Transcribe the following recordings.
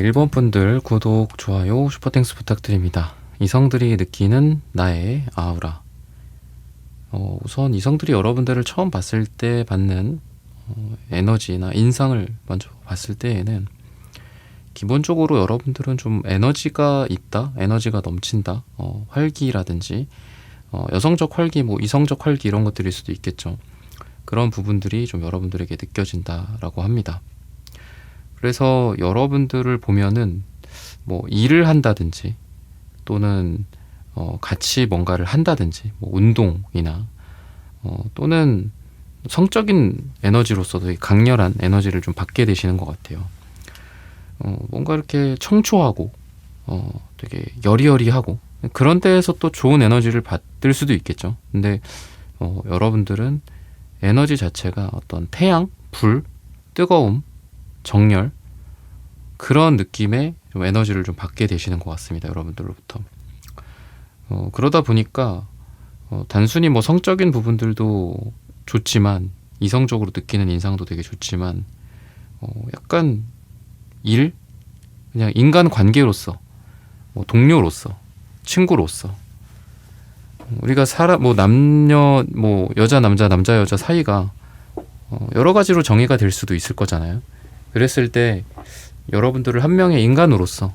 1번 분들 구독, 좋아요, 슈퍼땡스 부탁드립니다. 이성들이 느끼는 나의 아우라. 우선 이성들이 여러분들을 처음 봤을 때 받는 에너지나 인상을 먼저 봤을 때에는 기본적으로 여러분들은 좀 에너지가 있다, 에너지가 넘친다, 활기라든지 여성적 활기, 이성적 활기 이런 것들일 수도 있겠죠. 그런 부분들이 좀 여러분들에게 느껴진다라고 합니다. 그래서 여러분들을 보면은 일을 한다든지 또는 같이 뭔가를 한다든지 운동이나 또는 성적인 에너지로서도 강렬한 에너지를 좀 받게 되시는 것 같아요. 뭔가 이렇게 청초하고 되게 여리여리하고 그런 데에서 또 좋은 에너지를 받을 수도 있겠죠. 근데 여러분들은 에너지 자체가 어떤 태양, 불, 뜨거움, 정열 그런 느낌의 좀 에너지를 좀 받게 되시는 것 같습니다. 여러분들로부터. 그러다 보니까 단순히 성적인 부분들도 좋지만 이성적으로 느끼는 인상도 되게 좋지만 약간 그냥 인간 관계로서 동료로서 친구로서 우리가 남녀 여자 남자 남자 여자 사이가 여러 가지로 정의가 될 수도 있을 거잖아요. 그랬을 때 여러분들을 한 명의 인간으로서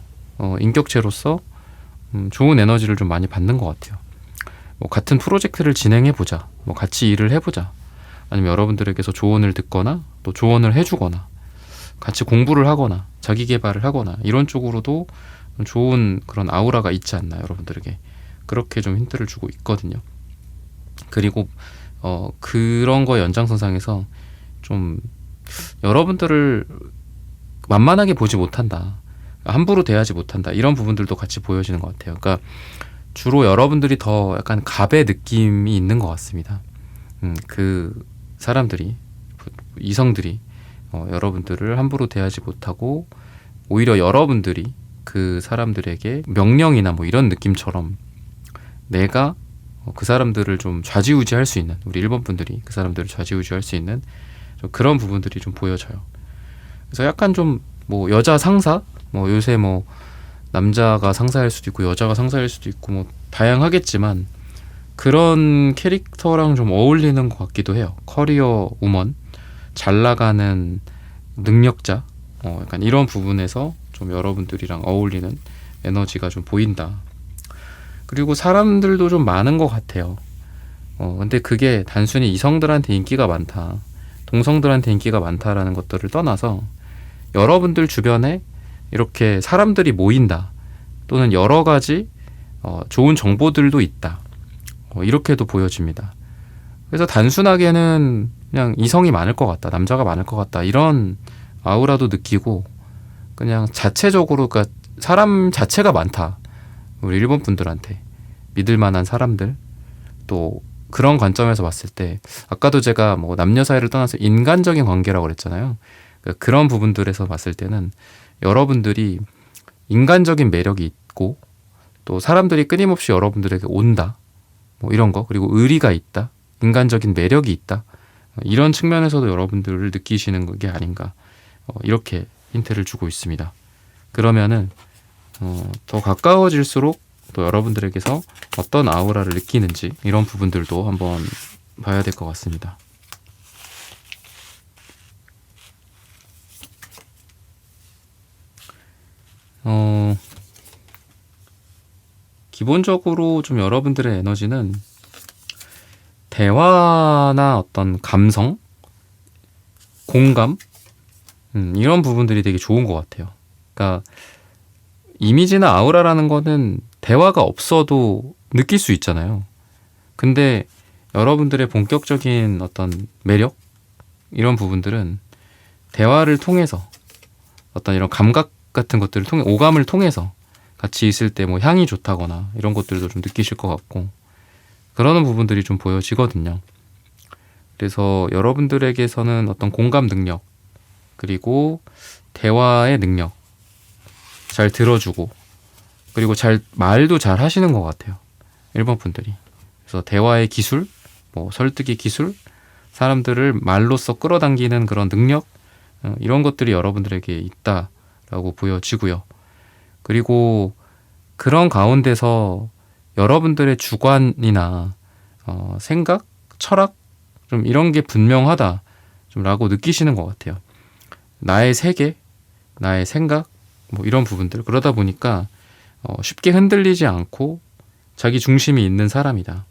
인격체로서 좋은 에너지를 좀 많이 받는 것 같아요. 같은 프로젝트를 진행해보자, 같이 일을 해보자, 아니면 여러분들에게서 조언을 듣거나 또 조언을 해주거나 같이 공부를 하거나 자기 개발을 하거나 이런 쪽으로도 좋은 그런 아우라가 있지 않나 여러분들에게 그렇게 좀 힌트를 주고 있거든요. 그리고 그런 거 연장선상에서 좀 여러분들을 만만하게 보지 못한다, 함부로 대하지 못한다, 이런 부분들도 같이 보여지는 것 같아요. 그러니까 주로 여러분들이 더 약간 갑의 느낌이 있는 것 같습니다. 그 사람들이, 이성들이 여러분들을 함부로 대하지 못하고 오히려 여러분들이 그 사람들에게 명령이나 이런 느낌처럼 내가 그 사람들을 좀 좌지우지할 수 있는, 우리 1번 분들이 그 사람들을 좌지우지할 수 있는 좀 그런 부분들이 좀 보여져요. 그래서 약간 좀 여자 상사, 요새 남자가 상사일 수도 있고 여자가 상사일 수도 있고 다양하겠지만 그런 캐릭터랑 좀 어울리는 것 같기도 해요. 커리어 우먼, 잘 나가는 능력자, 약간 이런 부분에서 좀 여러분들이랑 어울리는 에너지가 좀 보인다. 그리고 사람들도 좀 많은 것 같아요. 근데 그게 단순히 이성들한테 인기가 많다, 동성들한테 인기가 많다라는 것들을 떠나서 여러분들 주변에 이렇게 사람들이 모인다, 또는 여러 가지 좋은 정보들도 있다, 이렇게도 보여집니다. 그래서 단순하게는 그냥 이성이 많을 것 같다, 남자가 많을 것 같다, 이런 아우라도 느끼고 그냥 자체적으로 그러니까 사람 자체가 많다, 우리 1번 분들한테 믿을 만한 사람들, 또 그런 관점에서 봤을 때 아까도 제가 남녀 사이를 떠나서 인간적인 관계라고 그랬잖아요. 그러니까 그런 부분들에서 봤을 때는 여러분들이 인간적인 매력이 있고 또 사람들이 끊임없이 여러분들에게 온다, 이런 거, 그리고 의리가 있다, 인간적인 매력이 있다, 이런 측면에서도 여러분들을 느끼시는 게 아닌가, 이렇게 힌트를 주고 있습니다. 그러면은 더 가까워질수록 또 여러분들에게서 어떤 아우라를 느끼는지 이런 부분들도 한번 봐야 될 것 같습니다. 기본적으로 좀 여러분들의 에너지는 대화나 어떤 감성, 공감, 이런 부분들이 되게 좋은 것 같아요. 그러니까 이미지나 아우라라는 거는 대화가 없어도 느낄 수 있잖아요. 근데 여러분들의 본격적인 어떤 매력, 이런 부분들은 대화를 통해서 어떤 이런 감각 같은 것들을 통해, 오감을 통해서 같이 있을 때 향이 좋다거나 이런 것들도 좀 느끼실 것 같고 그러는 부분들이 좀 보여지거든요. 그래서 여러분들에게서는 어떤 공감 능력, 그리고 대화의 능력, 잘 들어주고, 그리고 말도 잘 하시는 것 같아요, 1번 분들이. 그래서 대화의 기술, 설득의 기술, 사람들을 말로써 끌어당기는 그런 능력, 이런 것들이 여러분들에게 있다 라고 보여지고요. 그리고 그런 가운데서 여러분들의 주관이나 생각, 철학 좀 이런 게 분명하다 좀 라고 느끼시는 것 같아요. 나의 세계, 나의 생각 뭐 이런 부분들 그러다 보니까 쉽게 흔들리지 않고 자기 중심이 있는 사람이다.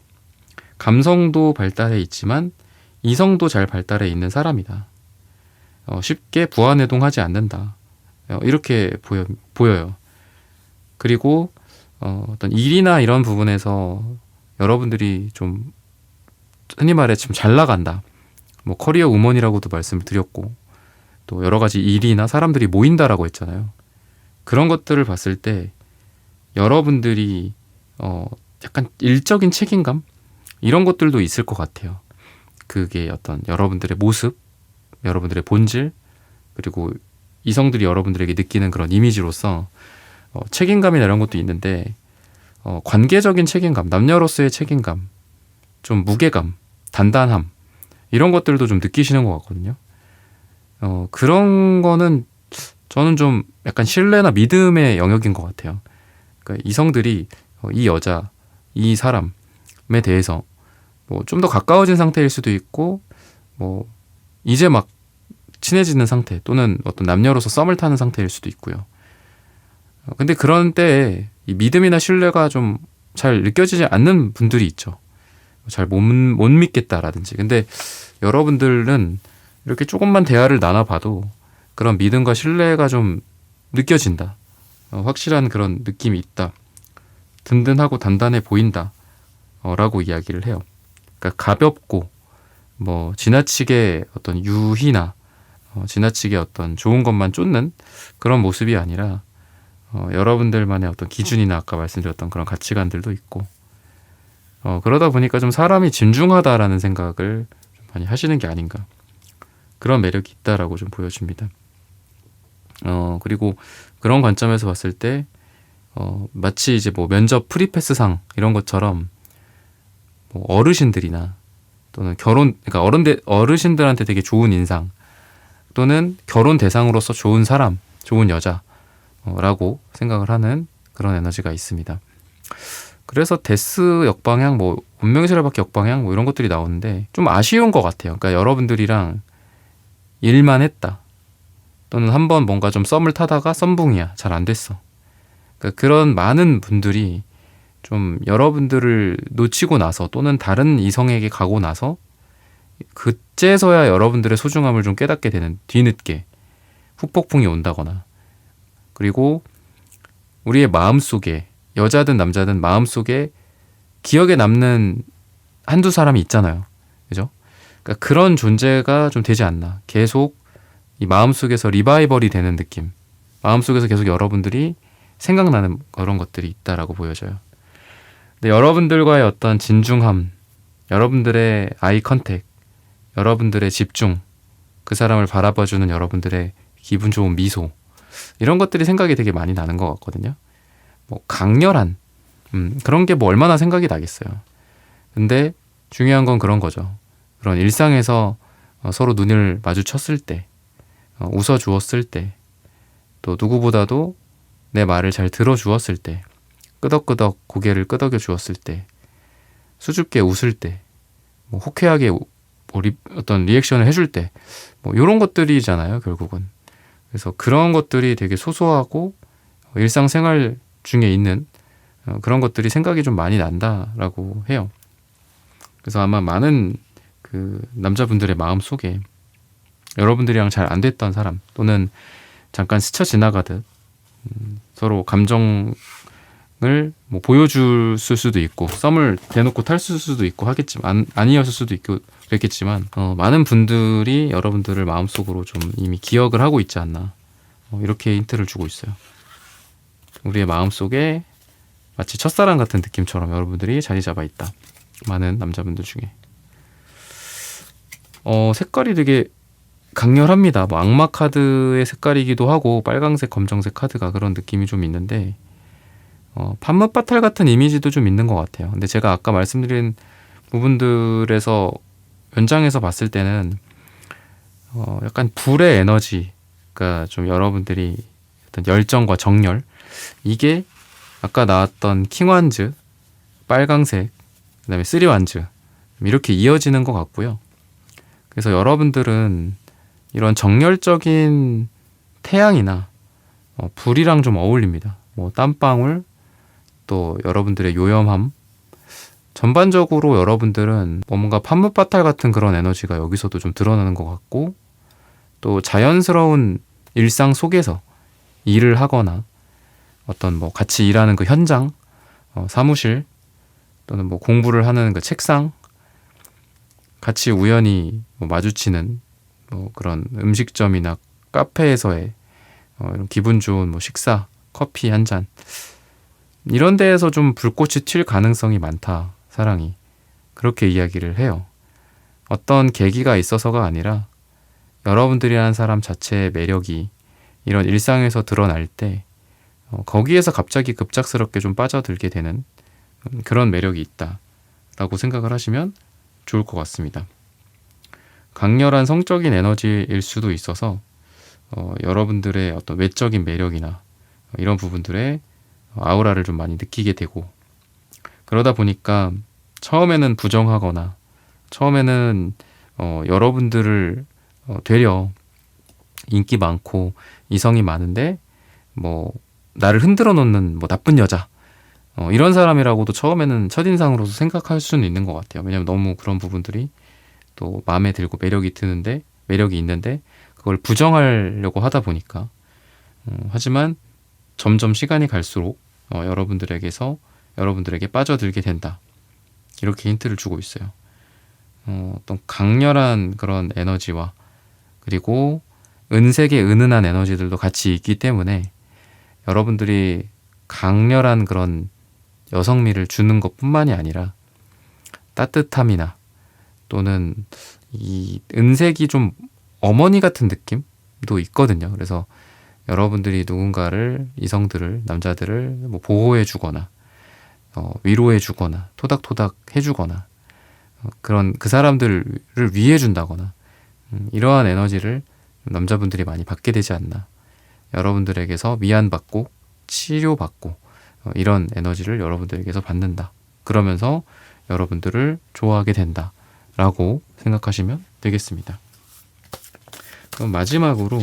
감성도 발달해 있지만 이성도 잘 발달해 있는 사람이다. 쉽게 부안해동하지 않는다. 이렇게 보여요. 그리고 어떤 일이나 이런 부분에서 여러분들이 좀 흔히 말해 좀 잘 나간다. 뭐 커리어 우먼이라고도 말씀을 드렸고 또 여러 가지 일이나 사람들이 모인다라고 했잖아요. 그런 것들을 봤을 때 여러분들이 약간 일적인 책임감 이런 것들도 있을 것 같아요. 그게 어떤 여러분들의 모습, 여러분들의 본질 그리고 이성들이 여러분들에게 느끼는 그런 이미지로서 책임감이나 이런 것도 있는데 관계적인 책임감, 남녀로서의 책임감, 좀 무게감, 단단함 이런 것들도 좀 느끼시는 것 같거든요. 그런 거는 저는 좀 약간 신뢰나 믿음의 영역인 것 같아요. 그러니까 이성들이 이 여자, 이 사람에 대해서 뭐 좀 더 가까워진 상태일 수도 있고 뭐 이제 막 친해지는 상태 또는 어떤 남녀로서 썸을 타는 상태일 수도 있고요. 근데 그런 때에 이 믿음이나 신뢰가 좀 잘 느껴지지 않는 분들이 있죠. 잘 못 믿겠다라든지. 근데 여러분들은 이렇게 조금만 대화를 나눠봐도 그런 믿음과 신뢰가 좀 느껴진다. 확실한 그런 느낌이 있다. 든든하고 단단해 보인다. 라고 이야기를 해요. 그러니까 가볍고 뭐 지나치게 어떤 유희나 지나치게 어떤 좋은 것만 쫓는 그런 모습이 아니라 여러분들만의 어떤 기준이나 아까 말씀드렸던 그런 가치관들도 있고 그러다 보니까 좀 사람이 진중하다라는 생각을 좀 많이 하시는 게 아닌가 그런 매력이 있다라고 좀 보여집니다. 그리고 그런 관점에서 봤을 때 마치 이제 뭐 면접 프리패스상 이런 것처럼 뭐 어르신들이나 또는 그러니까 어르신들한테 되게 좋은 인상 또는 결혼 대상으로서 좋은 사람, 좋은 여자라고 생각을 하는 그런 에너지가 있습니다. 그래서 데스 역방향, 뭐 운명의 수레바퀴 역방향 뭐 이런 것들이 나오는데 좀 아쉬운 것 같아요. 그러니까 여러분들이랑 일만 했다. 또는 한번 뭔가 좀 썸을 타다가 썸붕이야. 잘 안 됐어. 그러니까 그런 많은 분들이 좀 여러분들을 놓치고 나서 또는 다른 이성에게 가고 나서 그제서야 여러분들의 소중함을 좀 깨닫게 되는 뒤늦게 후폭풍이 온다거나 그리고 우리의 마음속에 여자든 남자든 마음속에 기억에 남는 한두 사람이 있잖아요. 그죠? 그러니까 그런 존재가 좀 되지 않나. 계속 이 마음속에서 리바이벌이 되는 느낌. 마음속에서 계속 여러분들이 생각나는 그런 것들이 있다라고 보여져요. 근데 여러분들과의 어떤 진중함, 여러분들의 아이 컨택, 여러분들의 집중, 그 사람을 바라봐주는 여러분들의 기분 좋은 미소 이런 것들이 생각이 되게 많이 나는 것 같거든요. 뭐 강렬한 그런 게 뭐 얼마나 생각이 나겠어요. 근데 중요한 건 그런 거죠. 그런 일상에서 서로 눈을 마주쳤을 때 웃어주었을 때 또 누구보다도 내 말을 잘 들어주었을 때 끄덕끄덕 고개를 끄덕여 주었을 때 수줍게 웃을 때 뭐 호쾌하게 어떤 리액션을 해줄 때 뭐 이런 것들이잖아요 결국은. 그래서 그런 것들이 되게 소소하고 일상생활 중에 있는 그런 것들이 생각이 좀 많이 난다라고 해요. 그래서 아마 많은 그 남자분들의 마음 속에 여러분들이랑 잘 안 됐던 사람 또는 잠깐 스쳐 지나가듯 서로 감정을 뭐 보여줄 수도 있고 썸을 대놓고 탈 수도 있고 하겠지만 아니었을 수도 있고 그랬겠지만 많은 분들이 여러분들을 마음속으로 좀 이미 기억을 하고 있지 않나 이렇게 힌트를 주고 있어요. 우리의 마음속에 마치 첫사랑 같은 느낌처럼 여러분들이 자리 잡아 있다. 많은 남자분들 중에 색깔이 되게 강렬합니다. 뭐 악마 카드의 색깔이기도 하고 빨강색, 검정색 카드가 그런 느낌이 좀 있는데 판무바탈 같은 이미지도 좀 있는 것 같아요. 근데 제가 아까 말씀드린 부분들에서 연장해서 봤을 때는 약간 불의 에너지가 좀 여러분들이 어떤 열정과 정열, 이게 아까 나왔던 킹완즈, 빨강색, 그다음에 쓰리완즈 이렇게 이어지는 것 같고요. 그래서 여러분들은 이런 정열적인 태양이나 불이랑 좀 어울립니다. 뭐 땀방울, 또 여러분들의 요염함, 전반적으로 여러분들은 뭔가 판무파탈 같은 그런 에너지가 여기서도 좀 드러나는 것 같고, 또 자연스러운 일상 속에서 일을 하거나 어떤 뭐 같이 일하는 그 현장, 사무실, 또는 뭐 공부를 하는 그 책상, 같이 우연히 뭐 마주치는 뭐 그런 음식점이나 카페에서의 이런 기분 좋은 뭐 식사, 커피 한 잔, 이런 데에서 좀 불꽃이 튈 가능성이 많다, 사랑이. 그렇게 이야기를 해요. 어떤 계기가 있어서가 아니라 여러분들이라는 사람 자체의 매력이 이런 일상에서 드러날 때 거기에서 갑자기 급작스럽게 좀 빠져들게 되는 그런 매력이 있다라고 생각을 하시면 좋을 것 같습니다. 강렬한 성적인 에너지일 수도 있어서 여러분들의 어떤 외적인 매력이나 이런 부분들의 아우라를 좀 많이 느끼게 되고, 그러다 보니까 처음에는 부정하거나 처음에는 여러분들을 되려 인기 많고 이성이 많은데 뭐 나를 흔들어 놓는 뭐 나쁜 여자, 이런 사람이라고도 처음에는 첫인상으로서 생각할 수는 있는 것 같아요. 왜냐하면 너무 그런 부분들이 또 마음에 들고 매력이 있는데 그걸 부정하려고 하다 보니까. 하지만 점점 시간이 갈수록 여러분들에게 빠져들게 된다, 이렇게 힌트를 주고 있어요. 어떤 강렬한 그런 에너지와 그리고 은색의 은은한 에너지들도 같이 있기 때문에 여러분들이 강렬한 그런 여성미를 주는 것뿐만이 아니라 따뜻함이나 또는 이 은색이 좀 어머니 같은 느낌도 있거든요. 그래서 여러분들이 누군가를, 이성들을, 남자들을 뭐 보호해주거나 위로해주거나 토닥토닥 해주거나 그런 그 사람들을 위해준다거나 이러한 에너지를 남자분들이 많이 받게 되지 않나. 여러분들에게서 위안받고 치료받고 이런 에너지를 여러분들에게서 받는다. 그러면서 여러분들을 좋아하게 된다 라고 생각하시면 되겠습니다. 그럼 마지막으로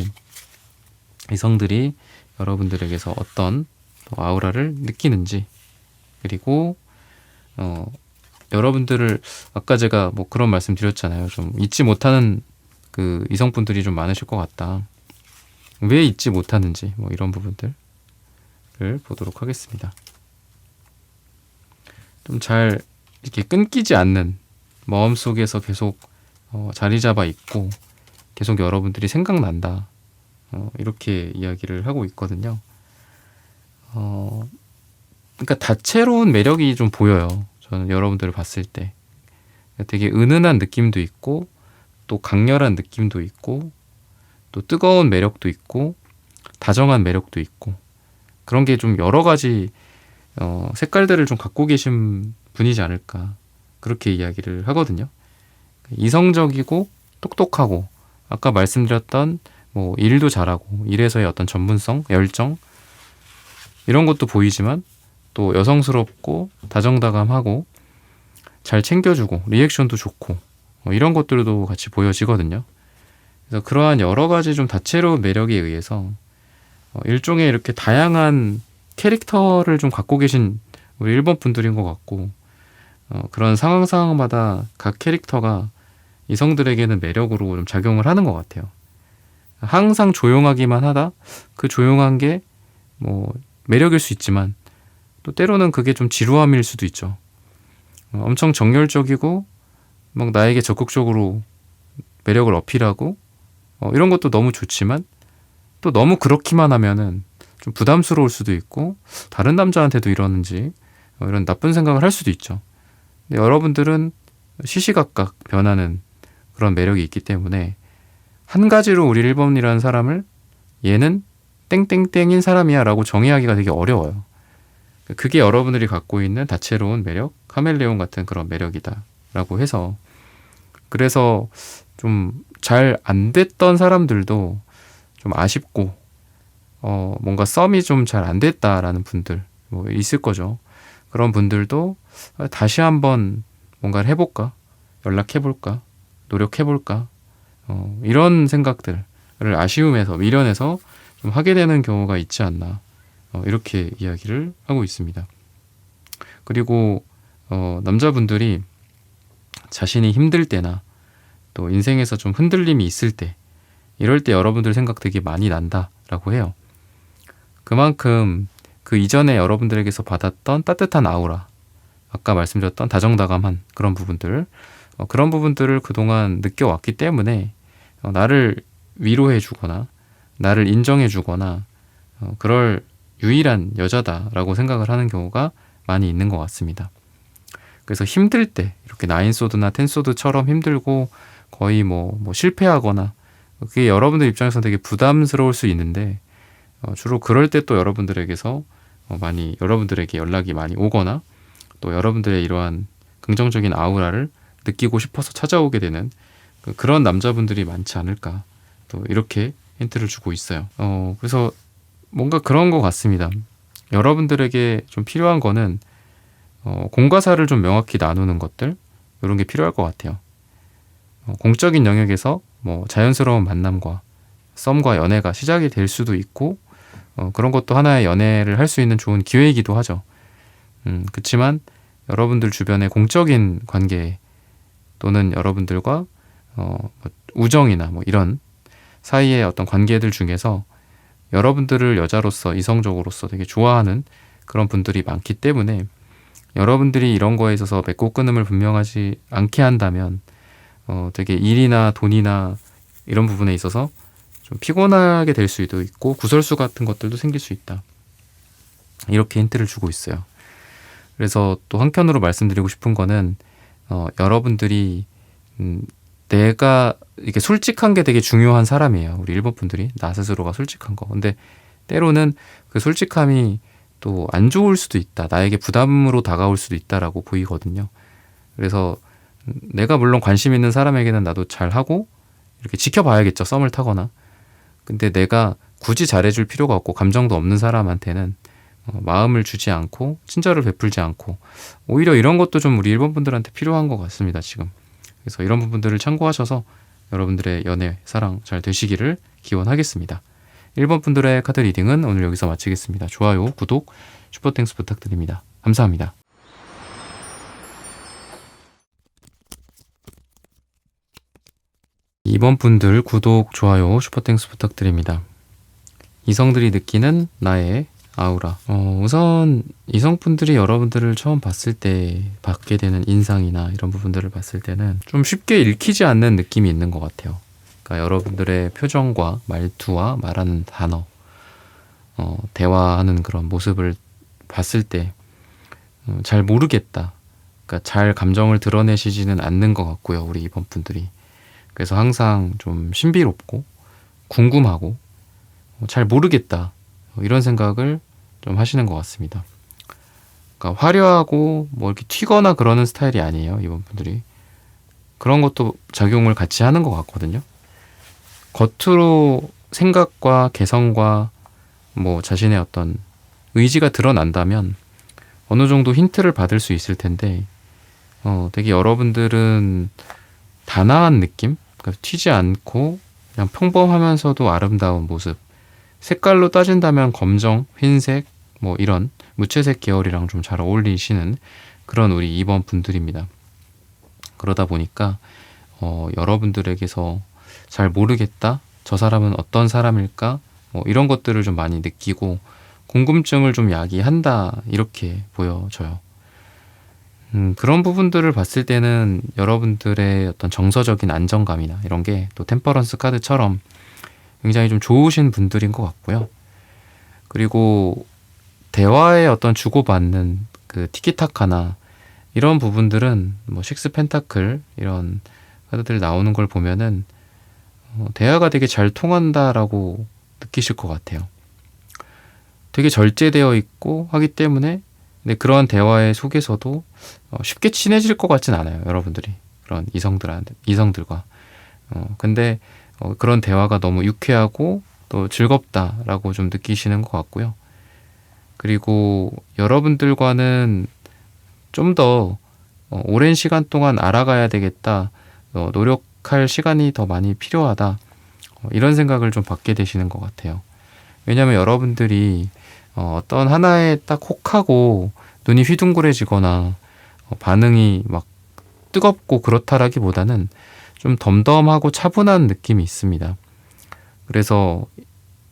이성들이 여러분들에게서 어떤 아우라를 느끼는지, 그리고 여러분들을 아까 제가 뭐 그런 말씀 드렸잖아요. 좀 잊지 못하는 그 이성분들이 좀 많으실 것 같다. 왜 잊지 못하는지 뭐 이런 부분들을 보도록 하겠습니다. 좀 잘 이렇게 끊기지 않는 마음속에서 계속 자리 잡아 있고 계속 여러분들이 생각난다, 이렇게 이야기를 하고 있거든요. 그러니까 다채로운 매력이 좀 보여요. 저는 여러분들을 봤을 때 되게 은은한 느낌도 있고 또 강렬한 느낌도 있고 또 뜨거운 매력도 있고 다정한 매력도 있고, 그런 게 좀 여러 가지 색깔들을 좀 갖고 계신 분이지 않을까, 그렇게 이야기를 하거든요. 이성적이고 똑똑하고 아까 말씀드렸던 뭐 일도 잘하고 일에서의 어떤 전문성, 열정, 이런 것도 보이지만 또 여성스럽고 다정다감하고 잘 챙겨주고 리액션도 좋고 이런 것들도 같이 보여지거든요. 그래서 그러한 여러 가지 좀 다채로운 매력에 의해서 일종의 이렇게 다양한 캐릭터를 좀 갖고 계신 우리 일본 분들인 것 같고, 그런 상황마다 각 캐릭터가 이성들에게는 매력으로 좀 작용을 하는 것 같아요. 항상 조용하기만 하다 그 조용한 게 뭐 매력일 수 있지만 또 때로는 그게 좀 지루함일 수도 있죠. 엄청 정열적이고 막 나에게 적극적으로 매력을 어필하고 이런 것도 너무 좋지만 또 너무 그렇기만 하면은 좀 부담스러울 수도 있고 다른 남자한테도 이러는지 이런 나쁜 생각을 할 수도 있죠. 근데 여러분들은 시시각각 변하는 그런 매력이 있기 때문에 한 가지로 우리 1번이라는 사람을 얘는 땡땡땡인 사람이야 라고 정의하기가 되게 어려워요. 그게 여러분들이 갖고 있는 다채로운 매력, 카멜레온 같은 그런 매력이다 라고 해서, 그래서 좀 잘 안 됐던 사람들도 좀 아쉽고 뭔가 썸이 좀 잘 안 됐다라는 분들 뭐 있을 거죠. 그런 분들도 다시 한번 뭔가를 해볼까? 연락해볼까? 노력해볼까? 이런 생각들을 아쉬움에서 미련해서 좀 하게 되는 경우가 있지 않나. 이렇게 이야기를 하고 있습니다. 그리고 남자분들이 자신이 힘들 때나 또 인생에서 좀 흔들림이 있을 때 이럴 때 여러분들 생각 되게 많이 난다라고 해요. 그만큼 그 이전에 여러분들에게서 받았던 따뜻한 아우라, 아까 말씀드렸던 다정다감한 그런 부분들, 그런 부분들을 그동안 느껴왔기 때문에 나를 위로해 주거나 나를 인정해 주거나 그럴 유일한 여자다라고 생각을 하는 경우가 많이 있는 것 같습니다. 그래서 힘들 때 이렇게 나인소드나 텐소드처럼 힘들고 거의 뭐 실패하거나 그게 여러분들 입장에서는 되게 부담스러울 수 있는데 주로 그럴 때 또 여러분들에게서 많이 여러분들에게 연락이 많이 오거나 또 여러분들의 이러한 긍정적인 아우라를 느끼고 싶어서 찾아오게 되는 그런 남자분들이 많지 않을까 또 이렇게 힌트를 주고 있어요. 그래서 뭔가 그런 것 같습니다. 여러분들에게 좀 필요한 거는 공과 사를 좀 명확히 나누는 것들 이런 게 필요할 것 같아요. 공적인 영역에서 뭐 자연스러운 만남과 썸과 연애가 시작이 될 수도 있고 그런 것도 하나의 연애를 할 수 있는 좋은 기회이기도 하죠. 그렇지만 여러분들 주변의 공적인 관계 또는 여러분들과 뭐 우정이나 뭐 이런 사이의 어떤 관계들 중에서 여러분들을 여자로서 이성적으로서 되게 좋아하는 그런 분들이 많기 때문에 여러분들이 이런 거에 있어서 맺고 끊음을 분명하지 않게 한다면 되게 일이나 돈이나 이런 부분에 있어서 좀 피곤하게 될 수도 있고 구설수 같은 것들도 생길 수 있다. 이렇게 힌트를 주고 있어요. 그래서 또 한편으로 말씀드리고 싶은 거는 여러분들이 내가 이렇게 솔직한 게 되게 중요한 사람이에요. 우리 일본 분들이 나 스스로가 솔직한 거. 근데 때로는 그 솔직함이 또 안 좋을 수도 있다. 나에게 부담으로 다가올 수도 있다라고 보이거든요. 그래서 내가 물론 관심 있는 사람에게는 나도 잘하고 이렇게 지켜봐야겠죠. 썸을 타거나. 근데 내가 굳이 잘해줄 필요가 없고 감정도 없는 사람한테는 마음을 주지 않고 친절을 베풀지 않고 오히려 이런 것도 좀 우리 일본 분들한테 필요한 것 같습니다. 지금. 그래서 이런 부분들을 참고하셔서 여러분들의 연애, 사랑 잘 되시기를 기원하겠습니다. 1번 분들의 카드 리딩은 오늘 여기서 마치겠습니다. 좋아요, 구독, 슈퍼땡스 부탁드립니다. 감사합니다. 2번 분들 구독, 좋아요, 슈퍼땡스 부탁드립니다. 이성들이 느끼는 나의 아우라. 우선 이성분들이 여러분들을 처음 봤을 때 받게 되는 인상이나 이런 부분들을 봤을 때는 좀 쉽게 읽히지 않는 느낌이 있는 것 같아요. 그러니까 여러분들의 표정과 말투와 말하는 단어, 대화하는 그런 모습을 봤을 때 잘 모르겠다. 그러니까 잘 감정을 드러내시지는 않는 것 같고요. 우리 이번 분들이. 그래서 항상 좀 신비롭고 궁금하고 잘 모르겠다. 이런 생각을 좀 하시는 것 같습니다. 그러니까 화려하고 뭐 이렇게 튀거나 그러는 스타일이 아니에요. 이번 분들이. 그런 것도 작용을 같이 하는 것 같거든요. 겉으로 생각과 개성과 뭐 자신의 어떤 의지가 드러난다면 어느 정도 힌트를 받을 수 있을 텐데 되게 여러분들은 단아한 느낌? 그러니까 튀지 않고 그냥 평범하면서도 아름다운 모습. 색깔로 따진다면 검정, 흰색, 뭐 이런 무채색 계열이랑 좀 잘 어울리시는 그런 우리 2번 분들입니다. 그러다 보니까 여러분들에게서 잘 모르겠다, 저 사람은 어떤 사람일까, 뭐 이런 것들을 좀 많이 느끼고 궁금증을 좀 야기한다 이렇게 보여져요. 그런 부분들을 봤을 때는 여러분들의 어떤 정서적인 안정감이나 이런 게 또 템퍼런스 카드처럼 굉장히 좀 좋으신 분들인 것 같고요. 그리고 대화의 어떤 주고받는 그 티키타카나 이런 부분들은 뭐 식스 펜타클 이런 카드들 나오는 걸 보면은 대화가 되게 잘 통한다라고 느끼실 것 같아요. 되게 절제되어 있고 하기 때문에 근데 그러한 대화의 속에서도 쉽게 친해질 것 같진 않아요. 여러분들이 그런 이성들과 근데 그런 대화가 너무 유쾌하고 또 즐겁다라고 좀 느끼시는 것 같고요. 그리고 여러분들과는 좀 더 오랜 시간 동안 알아가야 되겠다, 노력할 시간이 더 많이 필요하다, 이런 생각을 좀 받게 되시는 것 같아요. 왜냐하면 여러분들이 어떤 하나에 딱 혹하고 눈이 휘둥그레지거나 반응이 막 뜨겁고 그렇다라기보다는 좀 덤덤하고 차분한 느낌이 있습니다. 그래서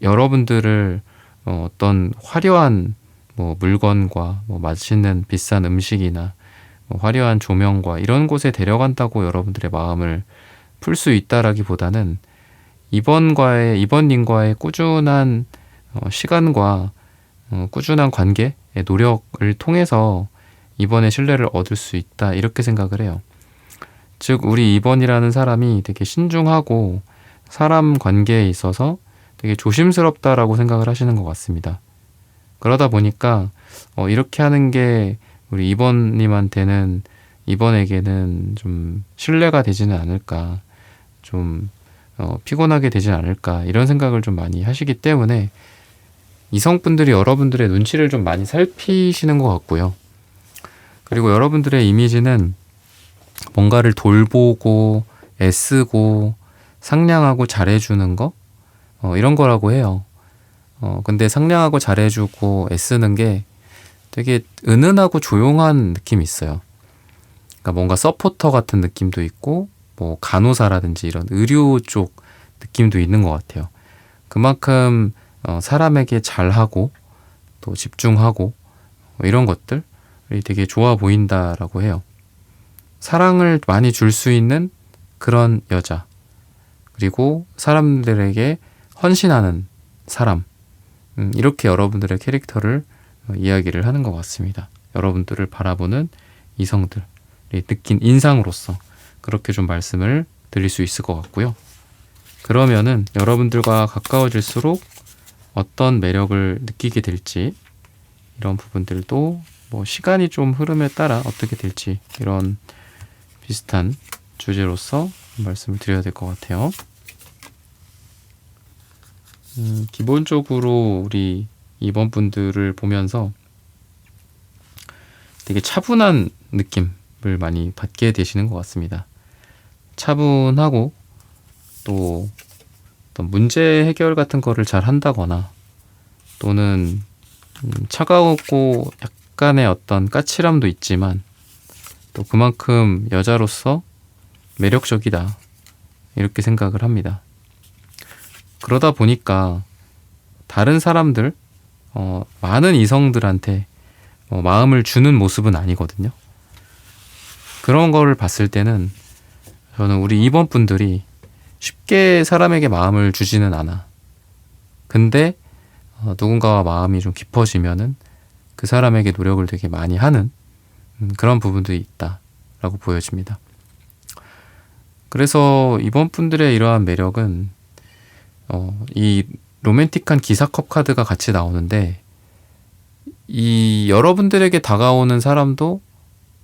여러분들을 어떤 화려한 물건과 맛있는 비싼 음식이나 화려한 조명과 이런 곳에 데려간다고 여러분들의 마음을 풀 수 있다라기보다는 이번님과의 꾸준한 시간과 꾸준한 관계의 노력을 통해서 이번의 신뢰를 얻을 수 있다, 이렇게 생각을 해요. 즉 우리 이번이라는 사람이 되게 신중하고 사람 관계에 있어서 되게 조심스럽다라고 생각을 하시는 것 같습니다. 그러다 보니까 이렇게 하는 게 우리 이번에게는 좀 신뢰가 되지는 않을까, 좀 피곤하게 되지는 않을까, 이런 생각을 좀 많이 하시기 때문에 이성분들이 여러분들의 눈치를 좀 많이 살피시는 것 같고요. 그리고 여러분들의 이미지는 뭔가를 돌보고 애쓰고 상냥하고 잘해주는 거, 이런 거라고 해요. 근데 상냥하고 잘해주고 애쓰는 게 되게 은은하고 조용한 느낌이 있어요. 그러니까 뭔가 서포터 같은 느낌도 있고, 간호사라든지 이런 의료 쪽 느낌도 있는 것 같아요. 그만큼 사람에게 잘하고 또 집중하고 이런 것들이 되게 좋아 보인다라고 해요. 사랑을 많이 줄 수 있는 그런 여자, 그리고 사람들에게 헌신하는 사람, 이렇게 여러분들의 캐릭터를 이야기를 하는 것 같습니다. 여러분들을 바라보는 이성들이 느낀 인상으로서 그렇게 좀 말씀을 드릴 수 있을 것 같고요. 그러면은 여러분들과 가까워질수록 어떤 매력을 느끼게 될지, 이런 부분들도 시간이 좀 흐름에 따라 어떻게 될지, 이런 비슷한 주제로서 말씀을 드려야 될 것 같아요. 기본적으로 우리 이번 분들을 보면서 되게 차분한 느낌을 많이 받게 되시는 것 같습니다. 차분하고 또 어떤 문제 해결 같은 거를 잘 한다거나, 또는 차가웠고 약간의 어떤 까칠함도 있지만 또 그만큼 여자로서 매력적이다, 이렇게 생각을 합니다. 그러다 보니까 다른 사람들, 많은 이성들한테 마음을 주는 모습은 아니거든요. 그런 거를 봤을 때는 저는 우리 이번 분들이 쉽게 사람에게 마음을 주지는 않아. 근데 누군가와 마음이 좀 깊어지면은 그 사람에게 노력을 되게 많이 하는 그런 부분들이 있다라고 보여집니다. 그래서 이번 분들의 이러한 매력은 이 로맨틱한 기사컵 카드가 같이 나오는데, 이 여러분들에게 다가오는 사람도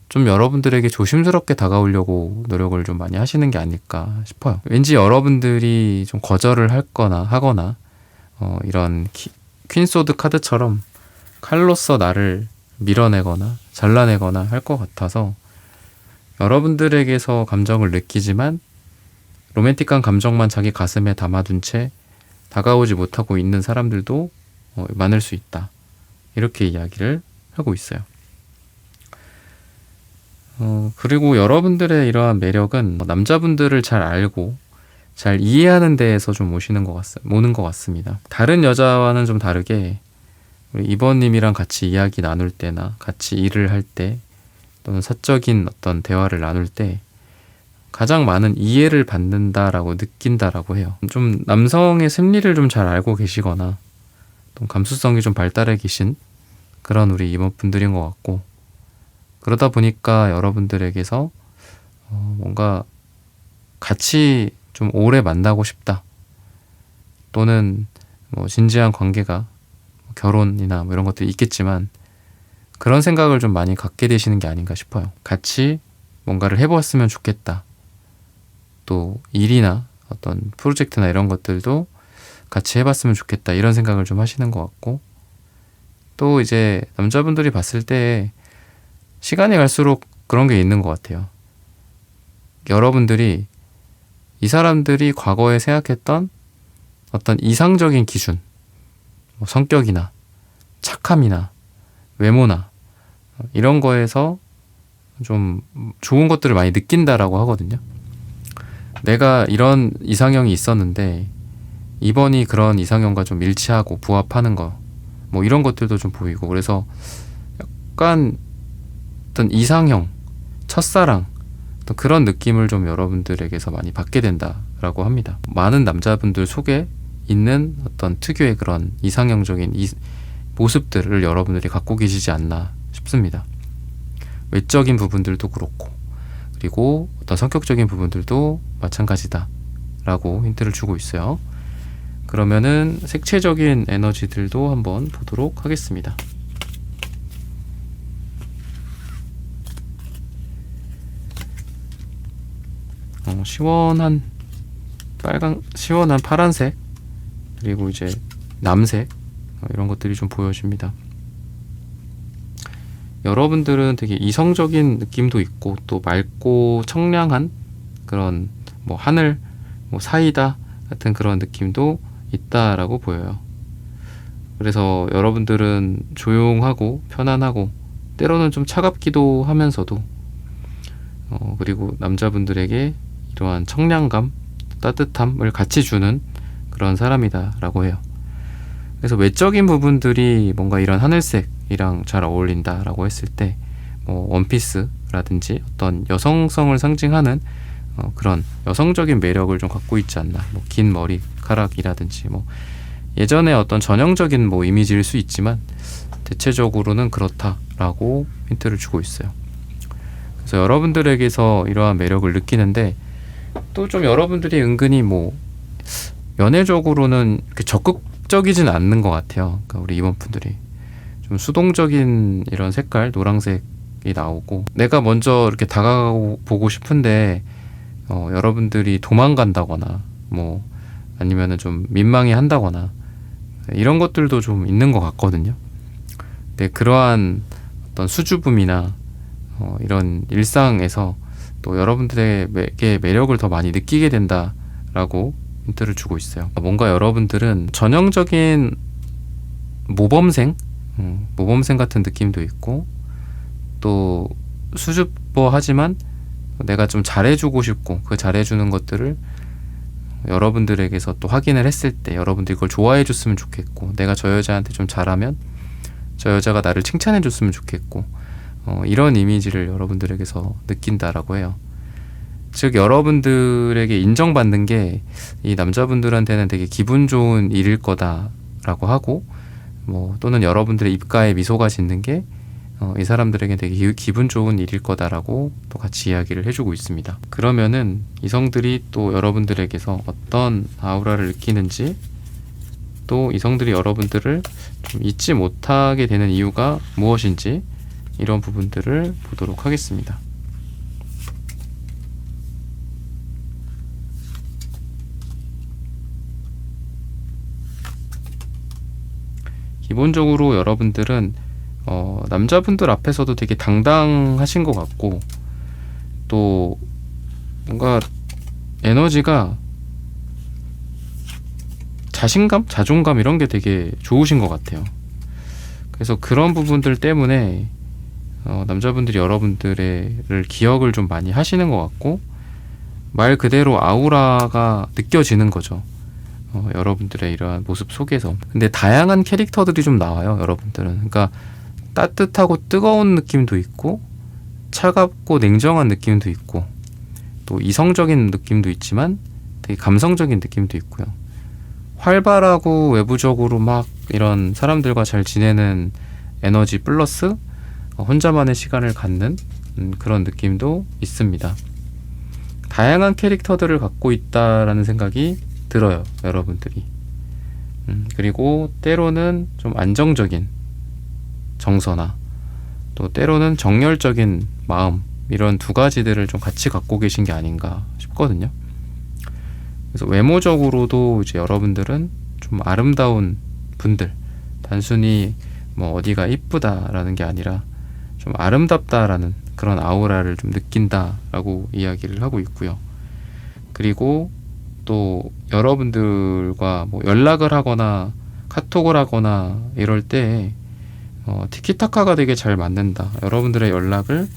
좀 여러분들에게 조심스럽게 다가오려고 노력을 좀 많이 하시는 게 아닐까 싶어요. 왠지 여러분들이 좀 거절을 하거나 이런 퀸소드 카드처럼 칼로서 나를 밀어내거나 잘라내거나 할 것 같아서, 여러분들에게서 감정을 느끼지만 로맨틱한 감정만 자기 가슴에 담아둔 채 다가오지 못하고 있는 사람들도 많을 수 있다, 이렇게 이야기를 하고 있어요. 그리고 여러분들의 이러한 매력은 남자분들을 잘 알고 잘 이해하는 데에서 좀 오는 것 같습니다. 다른 여자와는 좀 다르게 우리 이번님이랑 같이 이야기 나눌 때나 같이 일을 할 때, 또는 사적인 어떤 대화를 나눌 때 가장 많은 이해를 받는다라고 느낀다라고 해요. 좀 남성의 심리를 좀 잘 알고 계시거나 또 감수성이 좀 발달해 계신 그런 우리 임원분들인 것 같고, 그러다 보니까 여러분들에게서 뭔가 같이 좀 오래 만나고 싶다, 또는 진지한 관계가 결혼이나 이런 것들이 있겠지만 그런 생각을 좀 많이 갖게 되시는 게 아닌가 싶어요. 같이 뭔가를 해보았으면 좋겠다, 또 일이나 어떤 프로젝트나 이런 것들도 같이 해봤으면 좋겠다 이런 생각을 좀 하시는 것 같고, 또 이제 남자분들이 봤을 때 시간이 갈수록 그런 게 있는 것 같아요. 여러분들이 이 사람들이 과거에 생각했던 어떤 이상적인 기준, 뭐 성격이나 착함이나 외모나 이런 거에서 좀 좋은 것들을 많이 느낀다라고 하거든요. 내가 이런 이상형이 있었는데 이번이 그런 이상형과 좀 일치하고 부합하는 거, 뭐 이런 것들도 좀 보이고, 그래서 약간 어떤 이상형, 첫사랑, 어떤 그런 느낌을 좀 여러분들에게서 많이 받게 된다라고 합니다. 많은 남자분들 속에 있는 어떤 특유의 그런 이상형적인 모습들을 여러분들이 갖고 계시지 않나 싶습니다. 외적인 부분들도 그렇고, 그리고 어떤 성격적인 부분들도 마찬가지다라고 힌트를 주고 있어요. 그러면은 색채적인 에너지들도 한번 보도록 하겠습니다. 시원한 시원한 파란색, 그리고 이제 남색, 이런 것들이 좀 보여집니다. 여러분들은 되게 이성적인 느낌도 있고, 또 맑고 청량한 그런 뭐 하늘, 뭐 사이다 같은 그런 느낌도 있다라고 보여요. 그래서 여러분들은 조용하고 편안하고 때로는 좀 차갑기도 하면서도 그리고 남자분들에게 이러한 청량감, 따뜻함을 같이 주는 그런 사람이다라고 해요. 그래서 외적인 부분들이 뭔가 이런 하늘색이랑 잘 어울린다라고 했을 때 원피스라든지 어떤 여성성을 상징하는 그런 여성적인 매력을 좀 갖고 있지 않나. 뭐 긴 머리카락이라든지, 뭐 예전에 어떤 전형적인 뭐 이미지일 수 있지만 대체적으로는 그렇다라고 힌트를 주고 있어요. 그래서 여러분들에게서 이러한 매력을 느끼는데, 또 좀 여러분들이 은근히 뭐 연애적으로는 적극적이진 않는 것 같아요. 그러니까 우리 이번분들이 좀 수동적인 이런 색깔, 노란색이 나오고, 내가 먼저 이렇게 다가가고 보고 싶은데 여러분들이 도망간다거나 뭐 아니면은 좀 민망해 한다거나 이런 것들도 좀 있는 것 같거든요. 근데 그러한 어떤 수줍음이나 이런 일상에서 또 여러분들에게 매력을 더 많이 느끼게 된다라고 힌트를 주고 있어요. 뭔가 여러분들은 전형적인 모범생 같은 느낌도 있고, 또 수줍어하지만 내가 좀 잘해주고 싶고, 그 잘해주는 것들을 여러분들에게서 또 확인을 했을 때 여러분들이 그걸 좋아해줬으면 좋겠고, 내가 저 여자한테 좀 잘하면 저 여자가 나를 칭찬해줬으면 좋겠고, 이런 이미지를 여러분들에게서 느낀다라고 해요. 즉 여러분들에게 인정받는 게 이 남자분들한테는 되게 기분 좋은 일일 거다라고 하고, 뭐 또는 여러분들의 입가에 미소가 짓는 게 이 사람들에게 되게 기분 좋은 일일 거다라고 또 같이 이야기를 해주고 있습니다. 그러면은 이성들이 또 여러분들에게서 어떤 아우라를 느끼는지, 또 이성들이 여러분들을 좀 잊지 못하게 되는 이유가 무엇인지, 이런 부분들을 보도록 하겠습니다. 기본적으로 여러분들은 남자분들 앞에서도 되게 당당하신 것 같고, 또 뭔가 에너지가 자신감, 자존감 이런 게 되게 좋으신 것 같아요. 그래서 그런 부분들 때문에 남자분들이 여러분들을 기억을 좀 많이 하시는 것 같고, 말 그대로 아우라가 느껴지는 거죠. 여러분들의 이러한 모습 속에서. 근데 다양한 캐릭터들이 좀 나와요, 여러분들은. 그러니까 따뜻하고 뜨거운 느낌도 있고, 차갑고 냉정한 느낌도 있고, 또 이성적인 느낌도 있지만 되게 감성적인 느낌도 있고요. 활발하고 외부적으로 막 이런 사람들과 잘 지내는 에너지 플러스 혼자만의 시간을 갖는 그런 느낌도 있습니다. 다양한 캐릭터들을 갖고 있다라는 생각이 들어요, 여러분들이. 그리고 때로는 좀 안정적인 정서나 또 때로는 정열적인 마음, 이런 두 가지들을 좀 같이 갖고 계신 게 아닌가 싶거든요. 그래서 외모적으로도 이제 여러분들은 좀 아름다운 분들, 단순히 뭐 어디가 이쁘다라는 게 아니라 좀 아름답다라는 그런 아우라를 좀 느낀다라고 이야기를 하고 있고요. 그리고 또 여러분들과 뭐 연락을 하거나 카톡을 하거나 이럴 때 티키타카가 되게 잘 맞는다. 여러분들의 연락을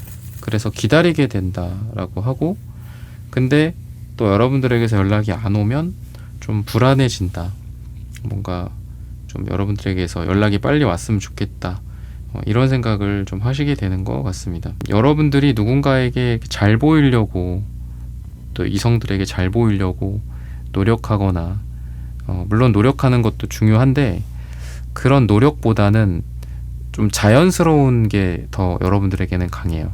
그래서 기다리게 된다라고 하고, 근데 또 여러분들에게서 연락이 안 오면 좀 불안해진다. 뭔가 좀 여러분들에게서 연락이 빨리 왔으면 좋겠다. 이런 생각을 좀 하시게 되는 것 같습니다. 여러분들이 누군가에게 잘 보이려고, 또 이성들에게 잘 보이려고 노력하거나, 물론 노력하는 것도 중요한데 그런 노력보다는 좀 자연스러운 게 더 여러분들에게는 강해요.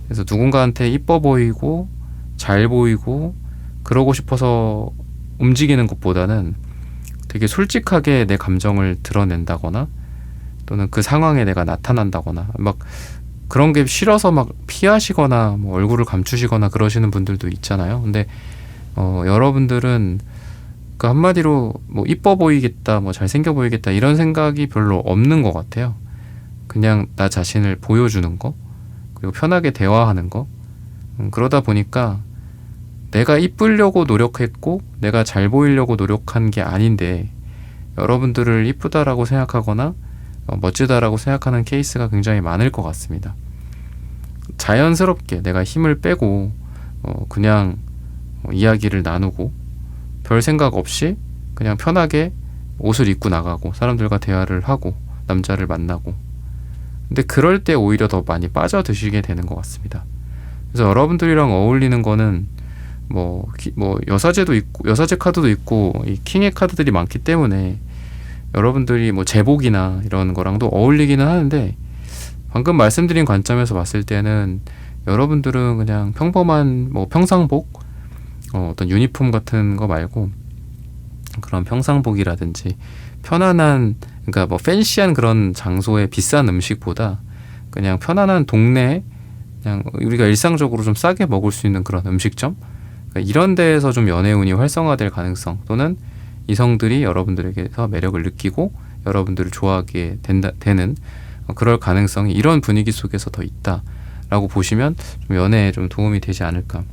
그래서 누군가한테 이뻐 보이고 잘 보이고 그러고 싶어서 움직이는 것보다는 되게 솔직하게 내 감정을 드러낸다거나, 또는 그 상황에 내가 나타난다거나, 막 그런 게 싫어서 막 피하시거나 뭐 얼굴을 감추시거나 그러시는 분들도 있잖아요. 근데 여러분들은 그 한마디로 뭐 이뻐 보이겠다, 뭐 잘생겨 보이겠다 이런 생각이 별로 없는 것 같아요. 그냥 나 자신을 보여주는 거, 그리고 편하게 대화하는 거. 그러다 보니까 내가 이쁘려고 노력했고 내가 잘 보이려고 노력한 게 아닌데 여러분들을 이쁘다라고 생각하거나 멋지다라고 생각하는 케이스가 굉장히 많을 것 같습니다. 자연스럽게 내가 힘을 빼고 그냥 이야기를 나누고 별 생각 없이 그냥 편하게 옷을 입고 나가고 사람들과 대화를 하고 남자를 만나고, 근데 그럴 때 오히려 더 많이 빠져드시게 되는 것 같습니다. 그래서 여러분들이랑 어울리는 거는 뭐 여사제도 있고 여사제 카드도 있고 이 킹의 카드들이 많기 때문에 여러분들이 뭐 제복이나 이런 거랑도 어울리기는 하는데, 방금 말씀드린 관점에서 봤을 때는 여러분들은 그냥 평범한 뭐 평상복, 어떤 유니폼 같은 거 말고 그런 평상복이라든지 편안한, 그러니까 뭐 팬시한 그런 장소의 비싼 음식보다 그냥 편안한 동네, 그냥 우리가 일상적으로 좀 싸게 먹을 수 있는 그런 음식점, 그러니까 이런 데에서 좀 연애운이 활성화될 가능성, 또는 이성들이 여러분들에게서 매력을 느끼고 여러분들을 좋아하게 되는 그럴 가능성이 이런 분위기 속에서 더 있다라고 보시면 좀 연애에 좀 도움이 되지 않을까.